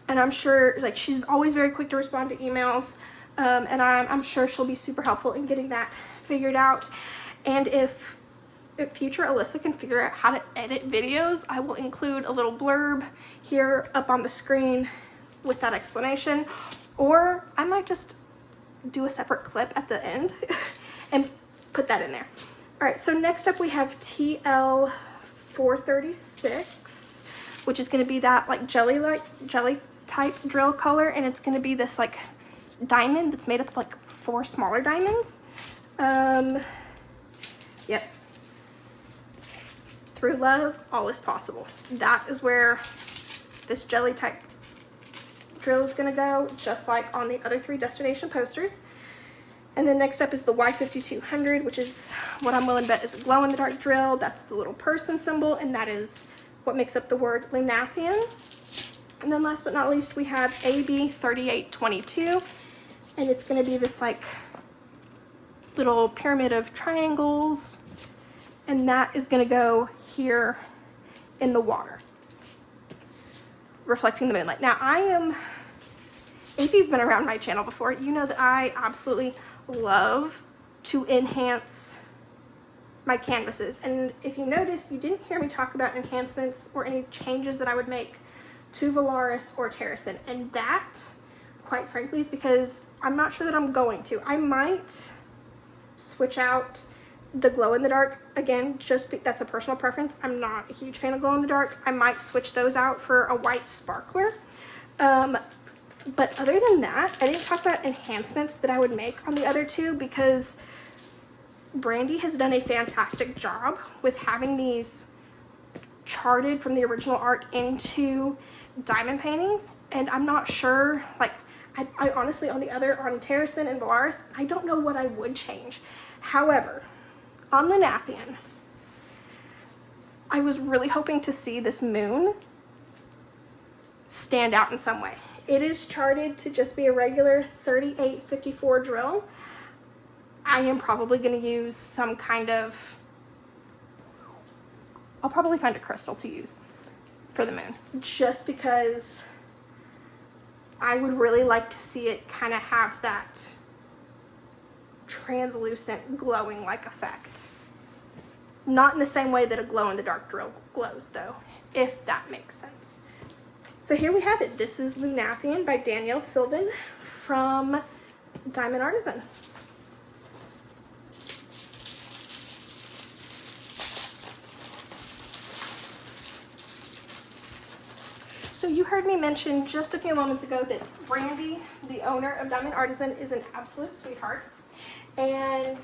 And I'm sure, like, she's always very quick to respond to emails, and I'm sure she'll be super helpful in getting that figured out. And if future Alyssa can figure out how to edit videos, I will include a little blurb here up on the screen with that explanation, or I might just do a separate clip at the end and put that in there. All right, so next up we have TL 436, which is going to be that like jelly type drill color, and it's going to be this like diamond that's made up of like 4 smaller diamonds. Yep. Through love, all is possible. That is where this jelly type drill is going to go, just like on the other 3 destination posters. And then next up is the Y5200, which is what I'm willing to bet is a glow-in-the-dark drill. That's the little person symbol, and that is what makes up the word Lunathian. And then last but not least, we have AB 3822, and it's gonna be this like little pyramid of triangles, and that is gonna go here in the water, reflecting the moonlight. Now if you've been around my channel before, you know that I absolutely love to enhance my canvases. And if you notice, you didn't hear me talk about enhancements or any changes that I would make to Valaris or Terrasin. And that, quite frankly, is because I'm not sure that I'm going to. I might switch out the glow in the dark again, that's a personal preference. I'm not a huge fan of glow in the dark. I might switch those out for a white sparkler. But other than that, I didn't talk about enhancements that I would make on the other two because Brandy has done a fantastic job with having these charted from the original art into diamond paintings, and I'm not sure, like, I honestly, on Terrasin and Valaris, I don't know what I would change. However, on Lunathian, I was really hoping to see this moon stand out in some way. It is charted to just be a regular 3854 drill. I am probably going to use some kind of, I'll probably find a crystal to use for the moon, just because I would really like to see it kind of have that translucent glowing like effect. Not in the same way that a glow in the dark drill glows though, if that makes sense. So here we have it. This is Lunathian by Danielle Sylvan from Diamond Artisan. So you heard me mention just a few moments ago that Brandy, the owner of Diamond Artisan, is an absolute sweetheart. And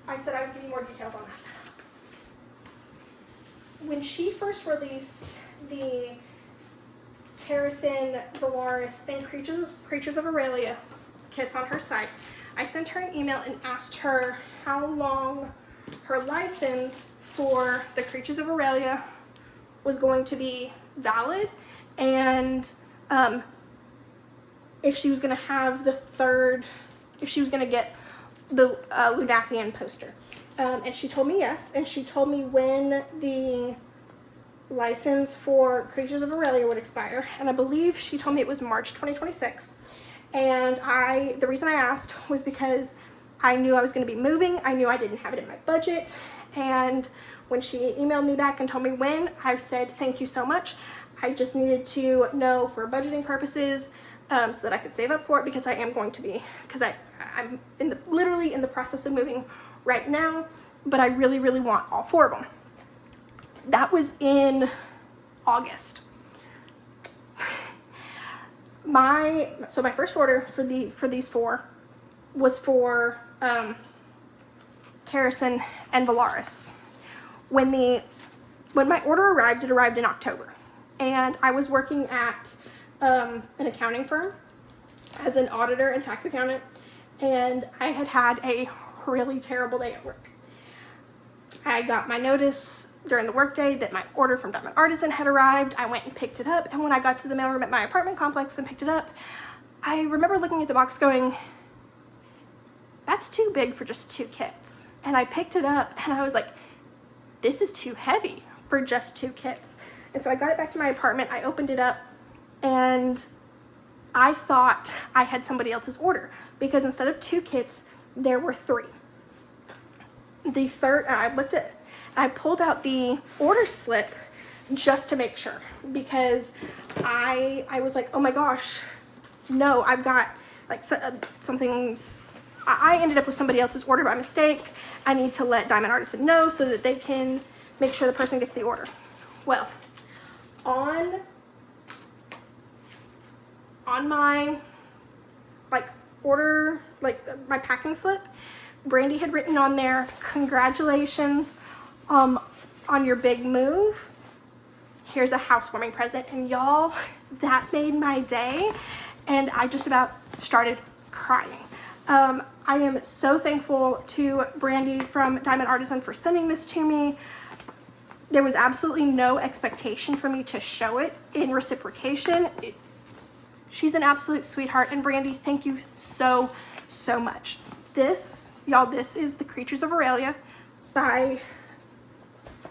I said I would give you more details on that. When she first released the Terrasin, Valaris, and Creatures of Aurelia kits on her site, I sent her an email and asked her how long her license for the Creatures of Aurelia was going to be valid, and if she was going to have if she was going to get the Lunathian poster. And she told me yes, and she told me when the license for Creatures of Aurelia would expire, and I believe she told me it was March 2026. And the reason I asked was because I knew I was going to be moving. I knew I didn't have it in my budget, and when she emailed me back and told me when, I said thank you so much. I just needed to know for budgeting purposes, so that I could save up for it, because I am going to be, because I'm literally in the process of moving right now, but I really, really want all 4 of them. That was in August. My first order for these 4 was for Terrasin and Valaris. When my order arrived, it arrived in October, and I was working at an accounting firm as an auditor and tax accountant, and I had a really terrible day at work. I got my notice during the workday that my order from Diamond Artisan had arrived. I went and picked it up, and when I got to the mailroom at my apartment complex and picked it up, I remember looking at the box going, that's too big for just 2 kits. And I picked it up and I was like, this is too heavy for just 2 kits. And so I got it back to my apartment, I opened it up, and I thought I had somebody else's order, because instead of 2 kits, there were 3. The third, I pulled out the order slip just to make sure, because I was like, oh my gosh, no, I've got like something's, I ended up with somebody else's order by mistake. I need to let Diamond Artisan know so that they can make sure the person gets the order. Well, on my order, my packing slip, Brandy had written on there, congratulations on your big move. Here's a housewarming present. And y'all, that made my day, and I just about started crying. I am so thankful to Brandy from Diamond Artisan for sending this to me. There was absolutely no expectation for me to show it in reciprocation. She's an absolute sweetheart, and Brandy, thank you so, so much. This, y'all, this is The Creatures of Aurelia by,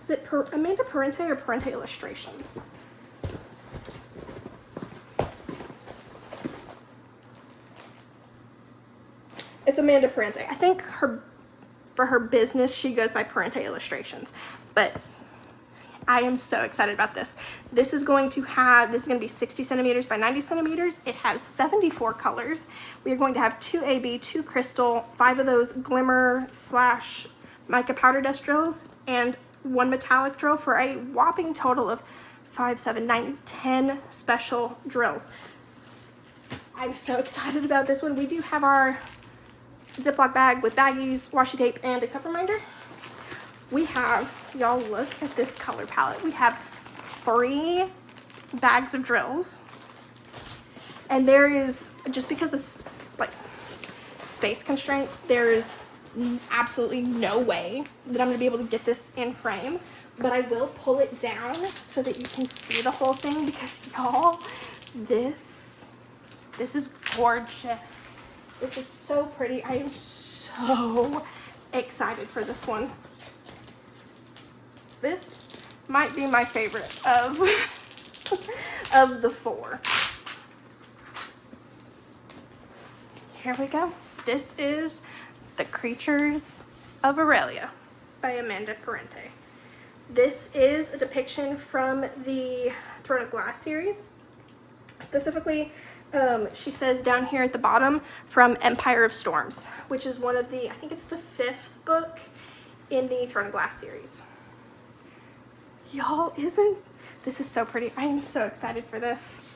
is it Amanda Parente or Parente Illustrations? It's Amanda Parente. I think for her business, she goes by Parente Illustrations, but I am so excited about this. This is going to be 60 centimeters by 90 centimeters. It has 74 colors. We are going to have 2 AB, 2 crystal, 5 of those glimmer / mica powder dust drills, and 1 metallic drill for a whopping total of 5, 7, 9, 10 special drills. I'm so excited about this one. We do have our Ziploc bag with baggies, washi tape, and a cup reminder. We have, y'all look at this color palette. We have 3 bags of drills. And there is, just because of like space constraints, there is absolutely no way that I'm gonna be able to get this in frame, but I will pull it down so that you can see the whole thing, because y'all, this is gorgeous. This is so pretty. I am so excited for this one. This might be my favorite of of the 4. Here we go. This is The Creatures of Aurelia by Amanda Parente. This is a depiction from the Throne of Glass series. Specifically, she says down here at the bottom, from Empire of Storms, which is one of the, I think it's the 5th book in the Throne of Glass series. Y'all, this is so pretty. I am so excited for this.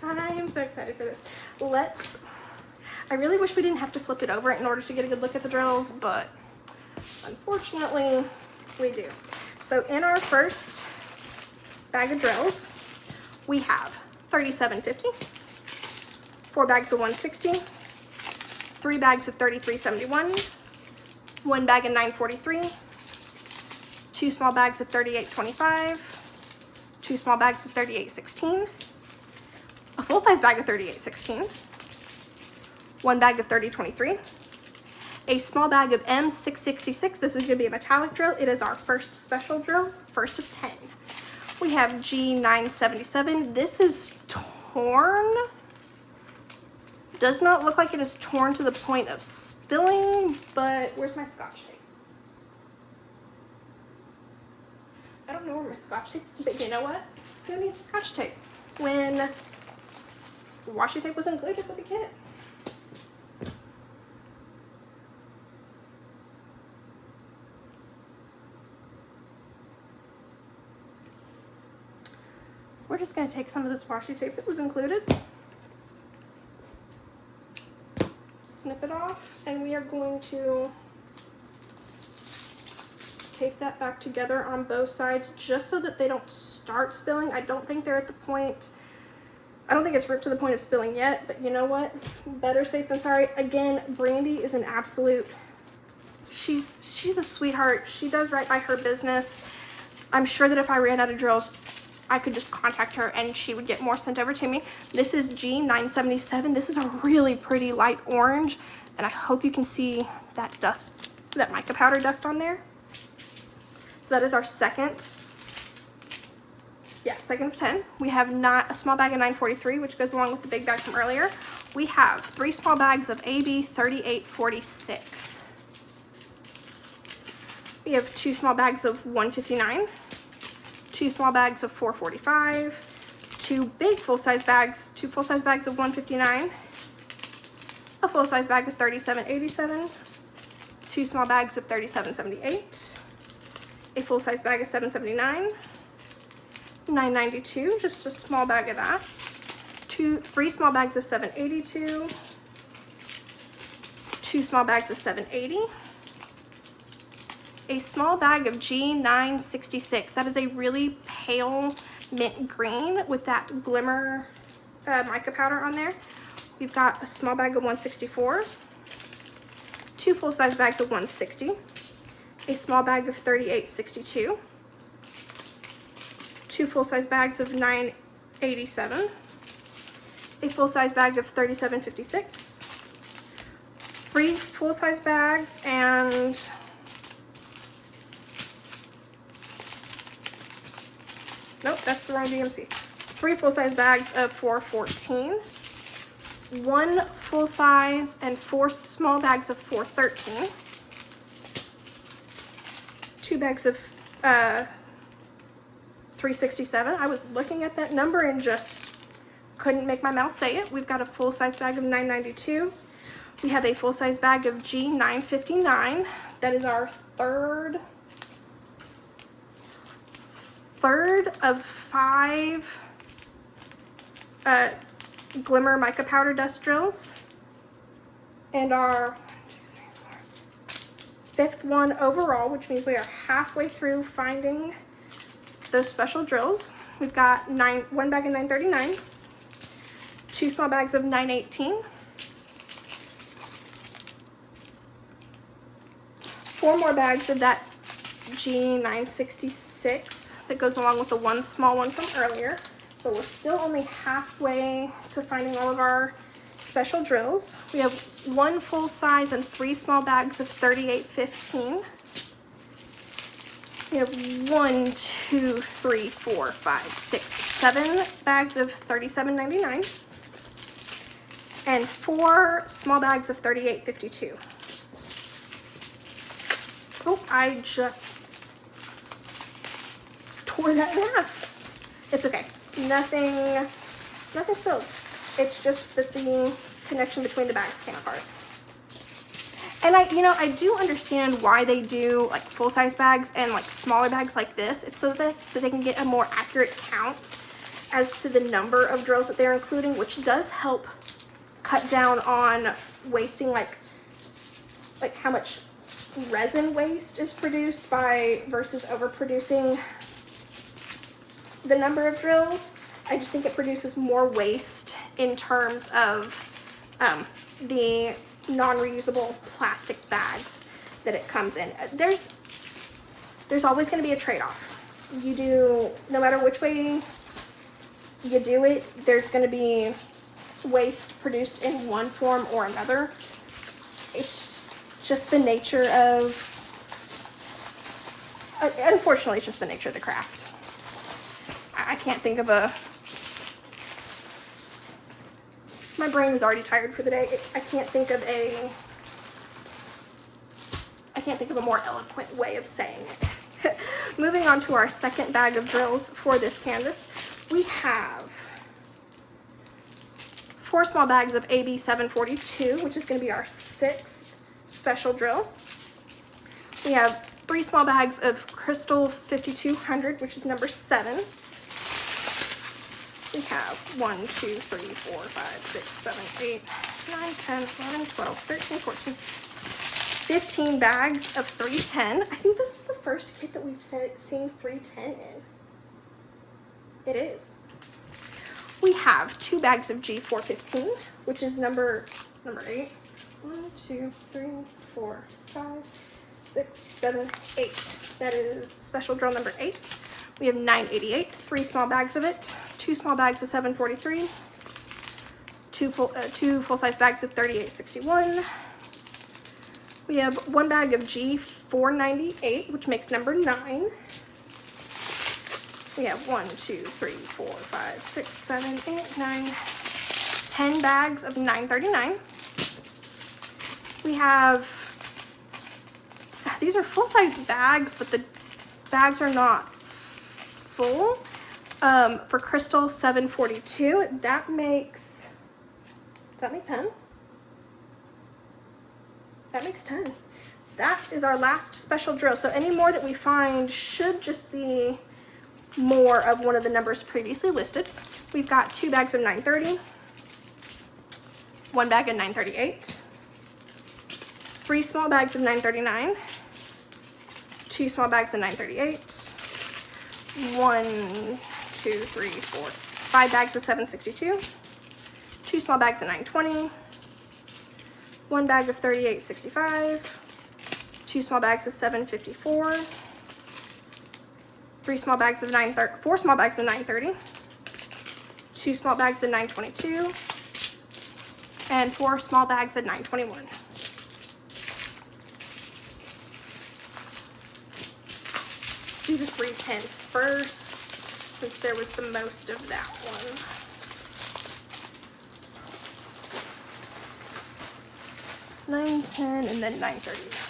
I am so excited for this. I really wish we didn't have to flip it over in order to get a good look at the drills, but unfortunately we do. So in our first bag of drills, we have 37.50, 4 bags of 160, 3 bags of 33.71, 1 bag of 9.43, 2 small bags of 38.25, 2 small bags of 38.16, a full-size bag of 38.16, 1 bag of 30.23, a small bag of M666. This is going to be a metallic drill. It is our first special drill, first of 10. We have G977. This is torn. Does not look like it is torn to the point of spilling, but where's my Scotch tape? I don't know where my Scotch tape is, but you know what? Who needs Scotch tape when washi tape was included with the kit? We're just going to take some of this washi tape that was included, snip it off, and we are going to tape that back together on both sides just so that they don't start spilling. I don't think they're at the point, I don't think it's ripped to the point of spilling yet, but you know what? Better safe than sorry. Again, Brandy is an absolute, she's a sweetheart. She does right by her business. I'm sure that if I ran out of drills, I could just contact her and she would get more sent over to me. This is G977. This is a really pretty light orange, and I hope you can see that dust, that mica powder dust on there. So that is our second of 10. We have not a small bag of 943, which goes along with the big bag from earlier. We have 3 small bags of AB 3846. We have 2 small bags of 159. 2 small bags of 445, 2 big full-size bags, 2 full-size bags of 159, a full-size bag of 3787, 2 small bags of 3778, a full-size bag of 779, 992, just a small bag of that, 3 small bags of 782, 2 small bags of 780, a small bag of G966. That is a really pale mint green with that glimmer mica powder on there. We've got a small bag of 164, 2 full-size bags of 160, a small bag of 38.62, 2 full-size bags of 9.87, a full-size bag of 37.56, 3 full-size bags, and nope, that's the wrong DMC. 3 full-size bags of 4.14, 1 full-size and 4 small bags of 4.13, 2 bags of 3.67. I was looking at that number and just couldn't make my mouth say it. We've got a full-size bag of 9.92. We have a full-size bag of G 9.59. That is our third of 5 glimmer mica powder dust drills, and our 5th one overall, which means we are halfway through finding those special drills. We've got 1 bag of 9.39, 2 small bags of 9.18, 4 more bags of that G 9.66 that goes along with the 1 small one from earlier. So we're still only halfway to finding all of our special drills. We have 1 full size and 3 small bags of 38.15. We have 1, 2, 3, 4, 5, 6, 7 bags of 37.99 and 4 small bags of 38.52. Oh, I just tore that in half. It's okay. Nothing spilled. It's just that the connection between the bags came apart. And I do understand why they do like full-size bags and like smaller bags like this. It's so that they can get a more accurate count as to the number of drills that they're including, which does help cut down on wasting like how much resin waste is produced by versus overproducing the number of drills. I just think it produces more waste in terms of the non-reusable plastic bags that it comes in. There's always going to be a trade-off. No matter which way you do it, there's going to be waste produced in one form or another. It's just the nature of, unfortunately, it's just the nature of the craft. I can't think of my brain is already tired for the day. I can't think of a more eloquent way of saying it. Moving on to our second bag of drills for this canvas, we have 4 small bags of AB 742, which is going to be our 6th special drill. We have 3 small bags of Crystal 5200, which is number 7. We have 1, 2, 3, 4, 5, 6, 7, 8, 9, 10, 11, 12, 13, 14, 15 bags of 310. I think this is the first kit that we've seen 310 in. It is. We have 2 bags of G415, which is number 8. 1, 2, 3, 4, 5, 6, 7, 8. That is special drill number 8. We have 988, 3 small bags of it, 2 small bags of 743, 2 full-size bags of 3861. We have 1 bag of G498, which makes number 9. We have 1, 2, 3, 4, 5, 6, 7, 8, 9, 10 bags of 939. We have, these are full-size bags, but the bags are not full. For Crystal 742, that makes, does that make 10? That makes 10. That is our last special drill. So any more that we find should just be more of one of the numbers previously listed. We've got 2 bags of 930, 1 bag of 938, 3 small bags of 939, 2 small bags of 938, 1, 2, 3, 4, 5 bags of 762, 2 small bags of 920, 1 bag of 3865, 2 small bags of 754, 4 small bags of 930, 2 small bags of 922, and 4 small bags of 921. Let's do the 310 first, since there was the most of that one. $9.10 and then $9.39.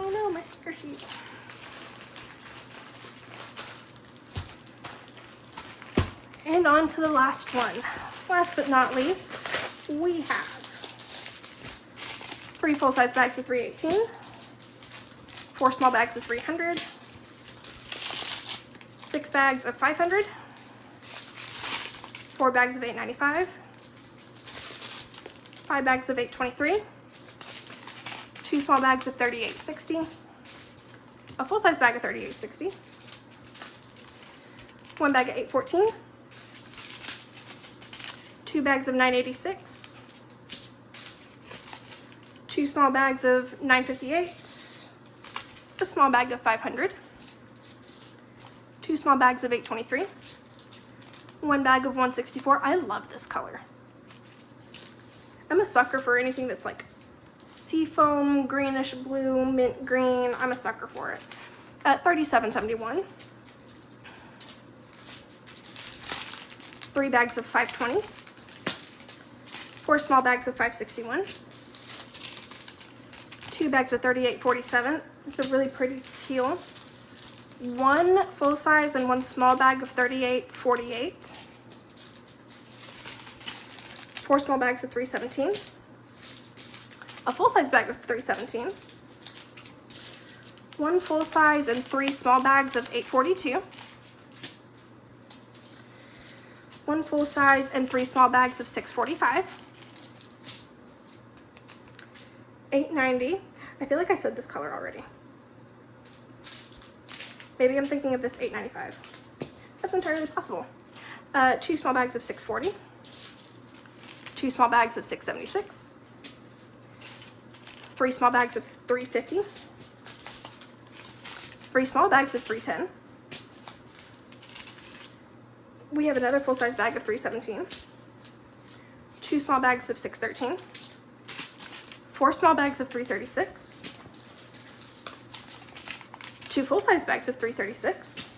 Oh no, my sticker sheet. And on to the last one. Last but not least, we have 3 full-size bags of 318, 4 small bags of 300, 6 bags of 500, 4 bags of 895, 5 bags of 823, 2 small bags of 3860, a full-size bag of 3860, 1 bag of 814, 2 bags of 986, 2 small bags of 958, a small bag of 500, 2 small bags of 823, 1 bag of 164. I love this color. I'm a sucker for anything that's like seafoam, greenish blue, mint green. I'm a sucker for it. At $37.71. 3 bags of 520. 4 small bags of 561. 2 bags of 38.47. It's a really pretty teal. 1 full size and 1 small bag of 38.48. 4 small bags of 317. A full size bag of 317. 1 full size and 3 small bags of 842. 1 full size and 3 small bags of 645. 890. I feel like I said this color already. Maybe I'm thinking of this 895. That's entirely possible. 2 small bags of 640. 2 small bags of 676. 3 small bags of 350. 3 small bags of 310. We have another full-size bag of 317. 2 small bags of 613. 4 small bags of 336. 2 full-size bags of 336.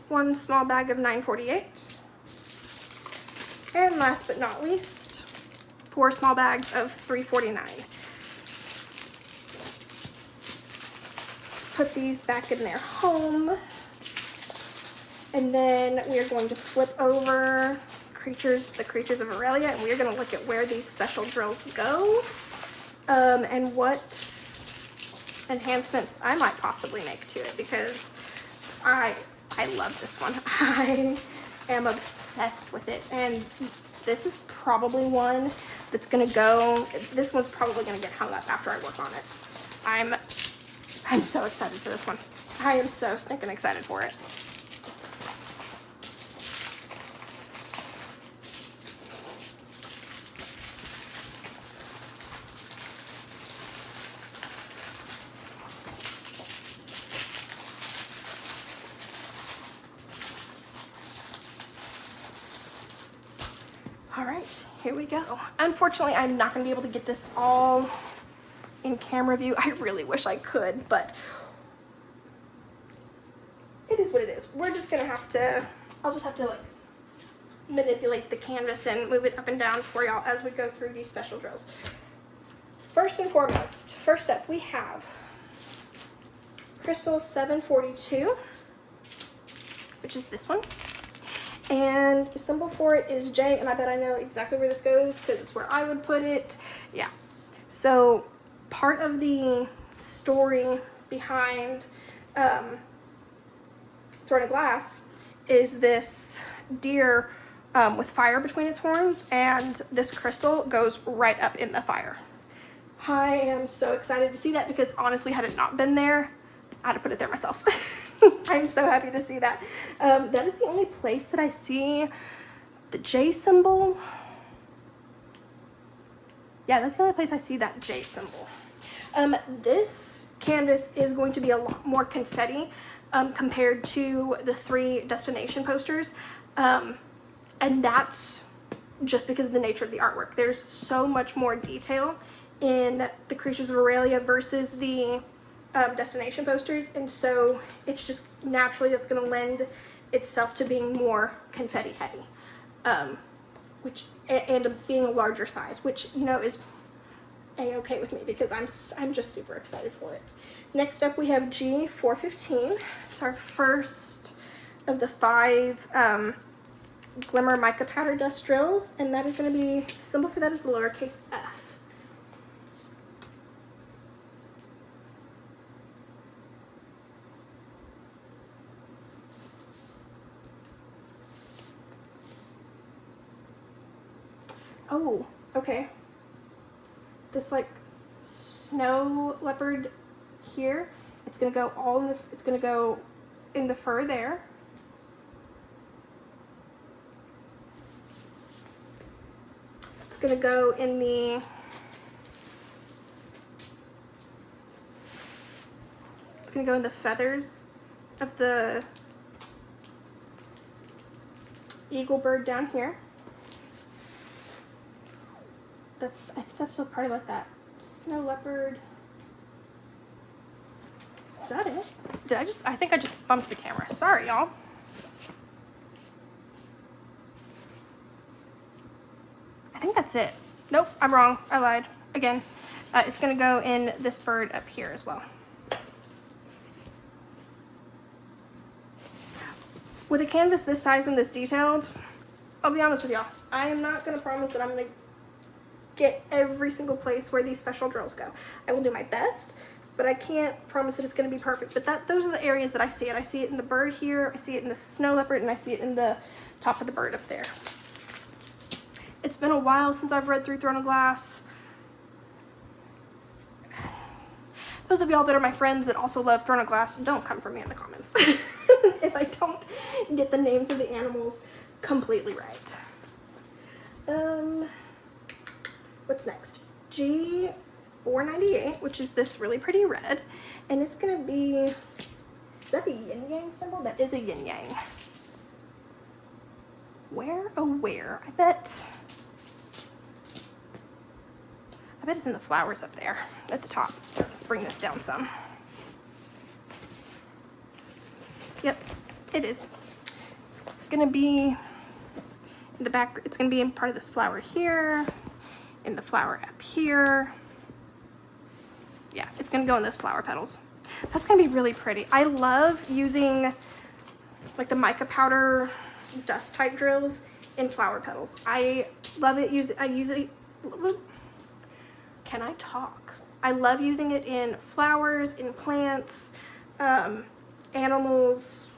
1 small bag of 948. And last but not least, 4 small bags of 349. Let's put these back in their home. And then we are going to flip over the creatures of Aurelia, and we are going to look at where these special drills go, and what enhancements I might possibly make to it, because I love this one. I am obsessed with it, and this is probably one that's going to go, this one's probably going to get hung up after I work on it. I'm so excited for this one. I am so stinking excited for it. All right, here we go. Unfortunately, I'm not gonna be able to get this all in camera view. I really wish I could, but it is what it is. We're just gonna have to, I'll just have to like manipulate the canvas and move it up and down for y'all as we go through these special drills. First and foremost, first up we have Crystal 742, which is this one. And the symbol for it is J, and I bet I know exactly where this goes because it's where I would put it. Yeah. So part of the story behind Throne of Glass is this deer with fire between its horns, and this crystal goes right up in the fire. I am so excited to see that because honestly, had it not been there, I'd have put it there myself. I'm so happy to see that. That is the only place that I see the J symbol. Yeah, that's the only place I see that J symbol. This canvas is going to be a lot more confetti compared to the 3 destination posters. And that's just because of the nature of the artwork. There's so much more detail in the Creatures of Aurelia versus the destination posters, and so it's just naturally that's going to lend itself to being more confetti heavy, which and being a larger size, which, you know, is a-okay with me because I'm just super excited for it. Next up we have G415. It's our first of the 5 Glimmer mica powder dust drills, and that is going to be, the symbol for that is the lowercase f. Oh, okay. This like snow leopard here, it's gonna go all in the, it's gonna go in the fur there. It's gonna go in the, it's gonna go in the feathers of the eagle bird down here. I think that's still probably like that snow leopard. Is that it? I think I just bumped the camera. Sorry, y'all. I think that's it. Nope, I'm wrong. I lied. Again, it's gonna go in this bird up here as well. With a canvas this size and this detailed, I'll be honest with y'all, I am not gonna promise that I'm gonna get every single place where these special drills go. I will do my best, but I can't promise that it's going to be perfect. But those are the areas that I see it. I see it in the bird here, I see it in the snow leopard, and I see it in the top of the bird up there. It's been a while since I've read through Throne of Glass. Those of y'all that are my friends that also love Throne of Glass, don't come for me in the comments if I don't get the names of the animals completely right. What's next? G498, which is this really pretty red, and it's gonna be, is that a yin yang symbol? That is a yin yang. Where? Oh, where? I bet it's in the flowers up there at the top. Let's bring this down some. Yep, it is. It's gonna be in the back, it's gonna be in part of this flower here, in the flower up here. Yeah, it's gonna go in those flower petals. That's gonna be really pretty. I love using like the mica powder dust type drills in flower petals. I love it. I use it. Can I talk? I love using it in flowers, in plants, animals,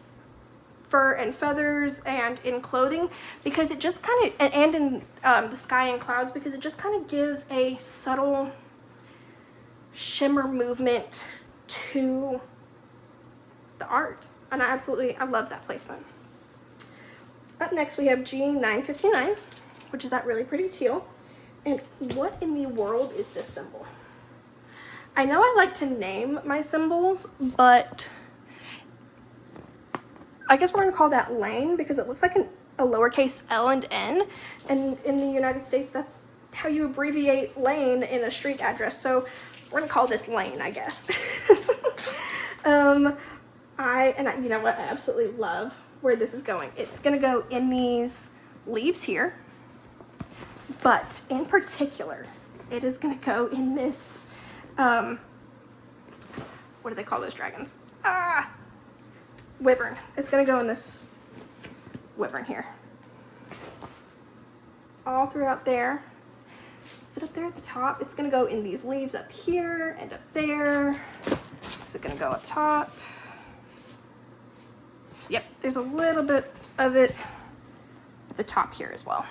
fur and feathers, and in clothing, because it just kind of, and in the sky and clouds, because it just kind of gives a subtle shimmer movement to the art, and I love that placement. Up next we have G959, which is that really pretty teal. And what in the world is this symbol? I know I like to name my symbols, but I guess we're gonna call that lane because it looks like a lowercase L and N, and in the United States that's how you abbreviate lane in a street address, so we're gonna call this lane, I guess. You know what, I absolutely love where this is going. It's gonna go in these leaves here, but in particular it is gonna go in this what do they call those dragons? Wyvern. It's gonna go in this wyvern here. All throughout there. Is it up there at the top? It's gonna go in these leaves up here and up there. Is it gonna go up top? Yep, there's a little bit of it at the top here as well.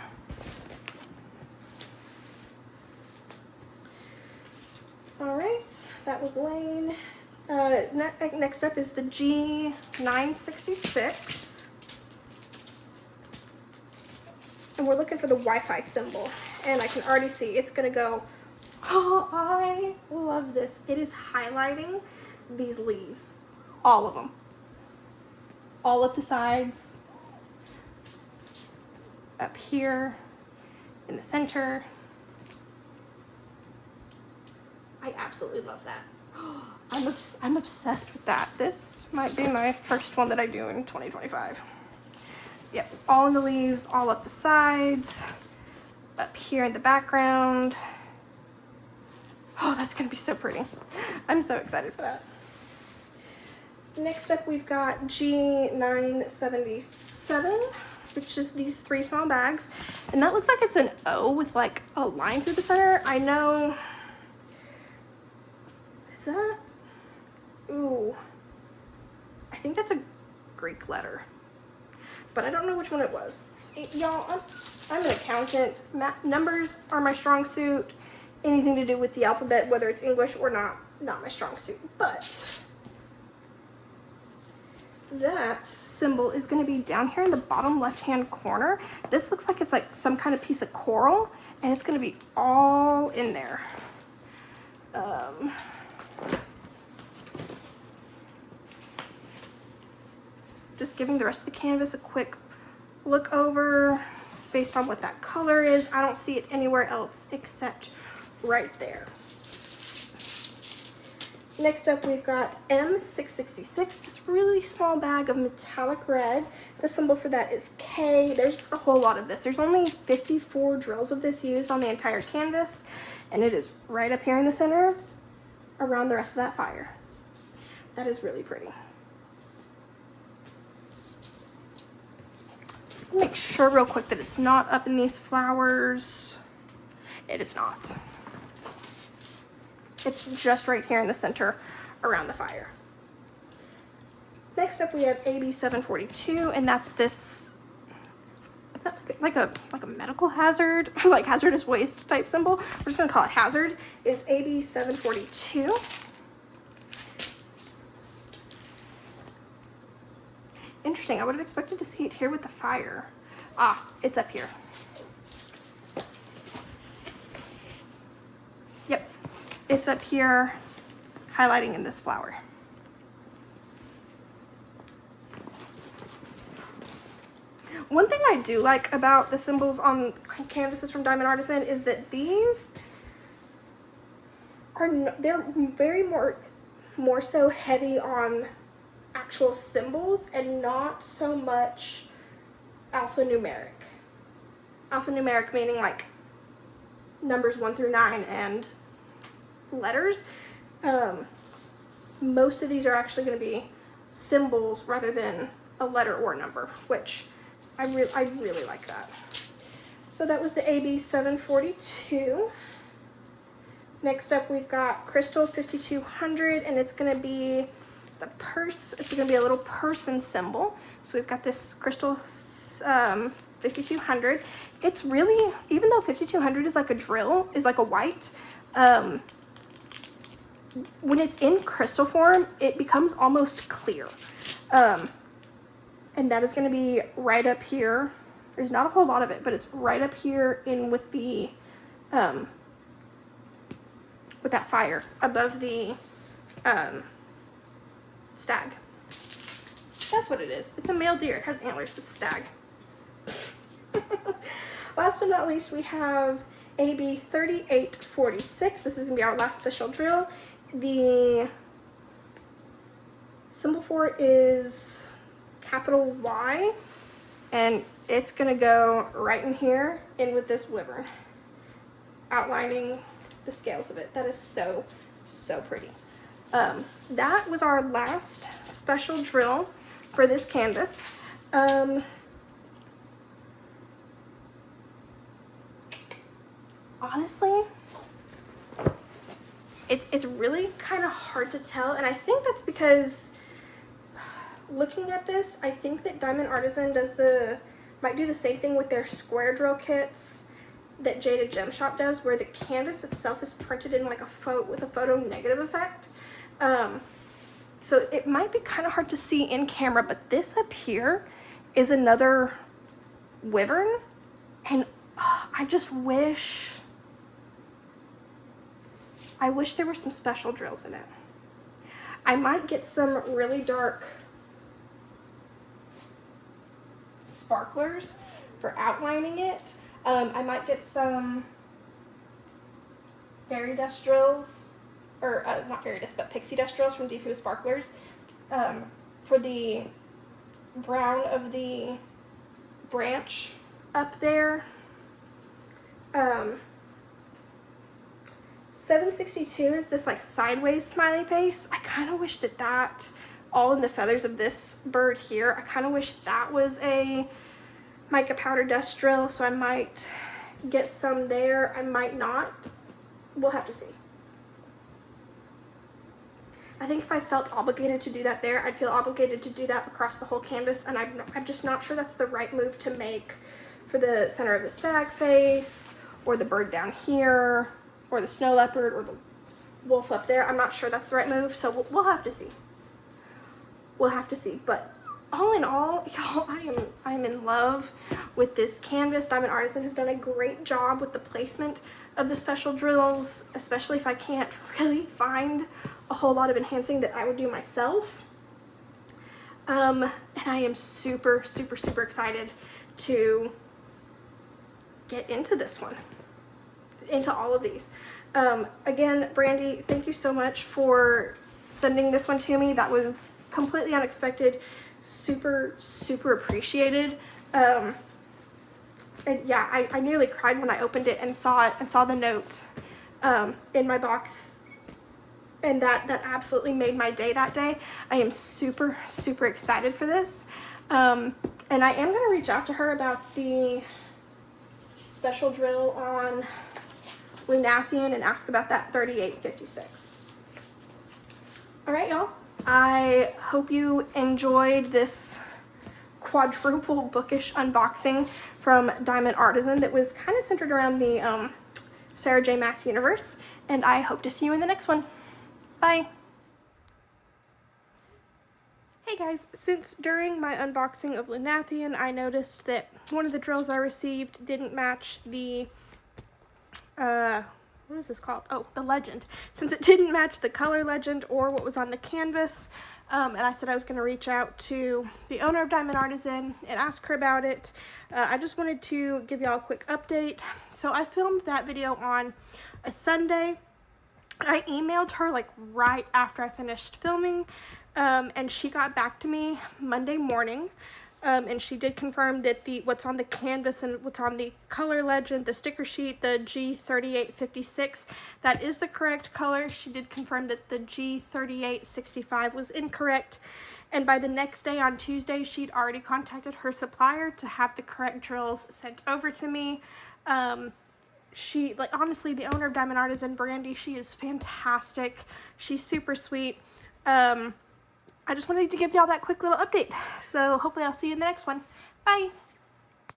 All right, that was Lane. Next up is the G966. And we're looking for the Wi-Fi symbol. And I can already see it's gonna go, oh, I love this. It is highlighting these leaves, all of them. All up the sides, up here, in the center. I absolutely love that. I'm obsessed with that. This might be my first one that I do in 2025. Yep, all in the leaves, all up the sides, up here in the background. Oh, that's gonna be so pretty. I'm so excited for that. Next up, we've got G977, which is these 3 small bags. And that looks like it's an O with like a line through the center. I know, is that? Ooh, I think that's a Greek letter, but I don't know which one it was. Y'all, I'm an accountant. Numbers are my strong suit. Anything to do with the alphabet, whether it's English or not my strong suit. But that symbol is going to be down here in the bottom left-hand corner. This looks like it's like some kind of piece of coral, and it's going to be all in there. Just giving the rest of the canvas a quick look over based on what that color is. I don't see it anywhere else except right there. Next up, we've got M666, this really small bag of metallic red. The symbol for that is K. There's a whole lot of this. There's only 54 drills of this used on the entire canvas, and it is right up here in the center around the rest of that fire. That is really pretty. Let's make sure real quick that it's not up in these flowers. It is not. It's just right here in the center around the fire. Next up, we have AB742, and that's this, is that like a medical hazard, like hazardous waste type symbol? We're just gonna call it hazard. It's AB742. Interesting, I would have expected to see it here with the fire. Ah, it's up here. Yep, it's up here, highlighting in this flower. One thing I do like about the symbols on canvases from Diamond Artisan is that these are, they're very more so heavy on actual symbols and not so much alphanumeric. Alphanumeric meaning like numbers 1 through 9 and letters. Most of these are actually going to be symbols rather than a letter or a number, which I really like that. So that was the AB742. Next up, we've got Crystal 5200, and it's going to be the purse. It's going to be a little person symbol. So we've got this Crystal 5200. It's really, even though 5200 is like a drill, is like a white, when it's in crystal form, it becomes almost clear. And that is going to be right up here. There's not a whole lot of it, but it's right up here in with the, with that fire above the stag. That's what it is. It's a male deer. It has antlers with stag. Last but not least, we have AB 3846. This is going to be our last special drill. The symbol for it is capital Y, and it's going to go right in here in with this wyvern, outlining the scales of it. That is so, so pretty. That was our last special drill for this canvas. Honestly, it's really kind of hard to tell, and I think that's because looking at this, I think that Diamond Artisan might do the same thing with their square drill kits that Jada Gem Shop does, where the canvas itself is printed in like with a photo negative effect. So it might be kind of hard to see in camera, but this up here is another Wyvern, and I wish there were some special drills in it. I might get some really dark sparklers for outlining it. I might get some fairy dust drills, or not fairy dust, but pixie dust drills from Deep Blue Sparklers for the brown of the branch up there. 762 is this like sideways smiley face. I kind of wish that all in the feathers of this bird here, I kind of wish that was a mica powder dust drill, so I might get some there. I might not. We'll have to see. I think if I felt obligated to do that there, I'd feel obligated to do that across the whole canvas, and I'm just not sure that's the right move to make for the center of the stag face, or the bird down here, or the snow leopard, or the wolf up there. I'm not sure that's the right move, so we'll have to see. We'll have to see. But all in all, y'all, I'm in love with this canvas. Diamond Artisan has done a great job with the placement of the special drills, especially if I can't really find a whole lot of enhancing that I would do myself. And I am super, super, super excited to get into this one, into all of these. Again, Brandy, thank you so much for sending this one to me. That was completely unexpected, super, super appreciated. And yeah, I nearly cried when I opened it and saw the note in my box, and that absolutely made my day that day. I am super, super excited for this. And I am going to reach out to her about the special drill on Lunathian and ask about that 3856. All right, y'all. I hope you enjoyed this quadruple bookish unboxing from Diamond Artisan that was kind of centered around the Sarah J Maas universe, and I hope to see you in the next one. Bye. Hey guys, since during my unboxing of Lunathian I noticed that one of the drills I received didn't match the what is this called? Oh, the legend. Since it didn't match the color legend or what was on the canvas, and I said I was going to reach out to the owner of Diamond Artisan and ask her about it. I just wanted to give y'all a quick update. So I filmed that video on a Sunday. I emailed her like right after I finished filming, and she got back to me Monday morning. And she did confirm that what's on the canvas and what's on the color legend, the sticker sheet, the G3856, that is the correct color. She did confirm that the G3865 was incorrect. And by the next day, on Tuesday, she'd already contacted her supplier to have the correct drills sent over to me. She, like, honestly, the owner of Diamond Artisan, Brandy, she is fantastic. She's super sweet. I just wanted to give y'all that quick little update. So hopefully I'll see you in the next one. Bye.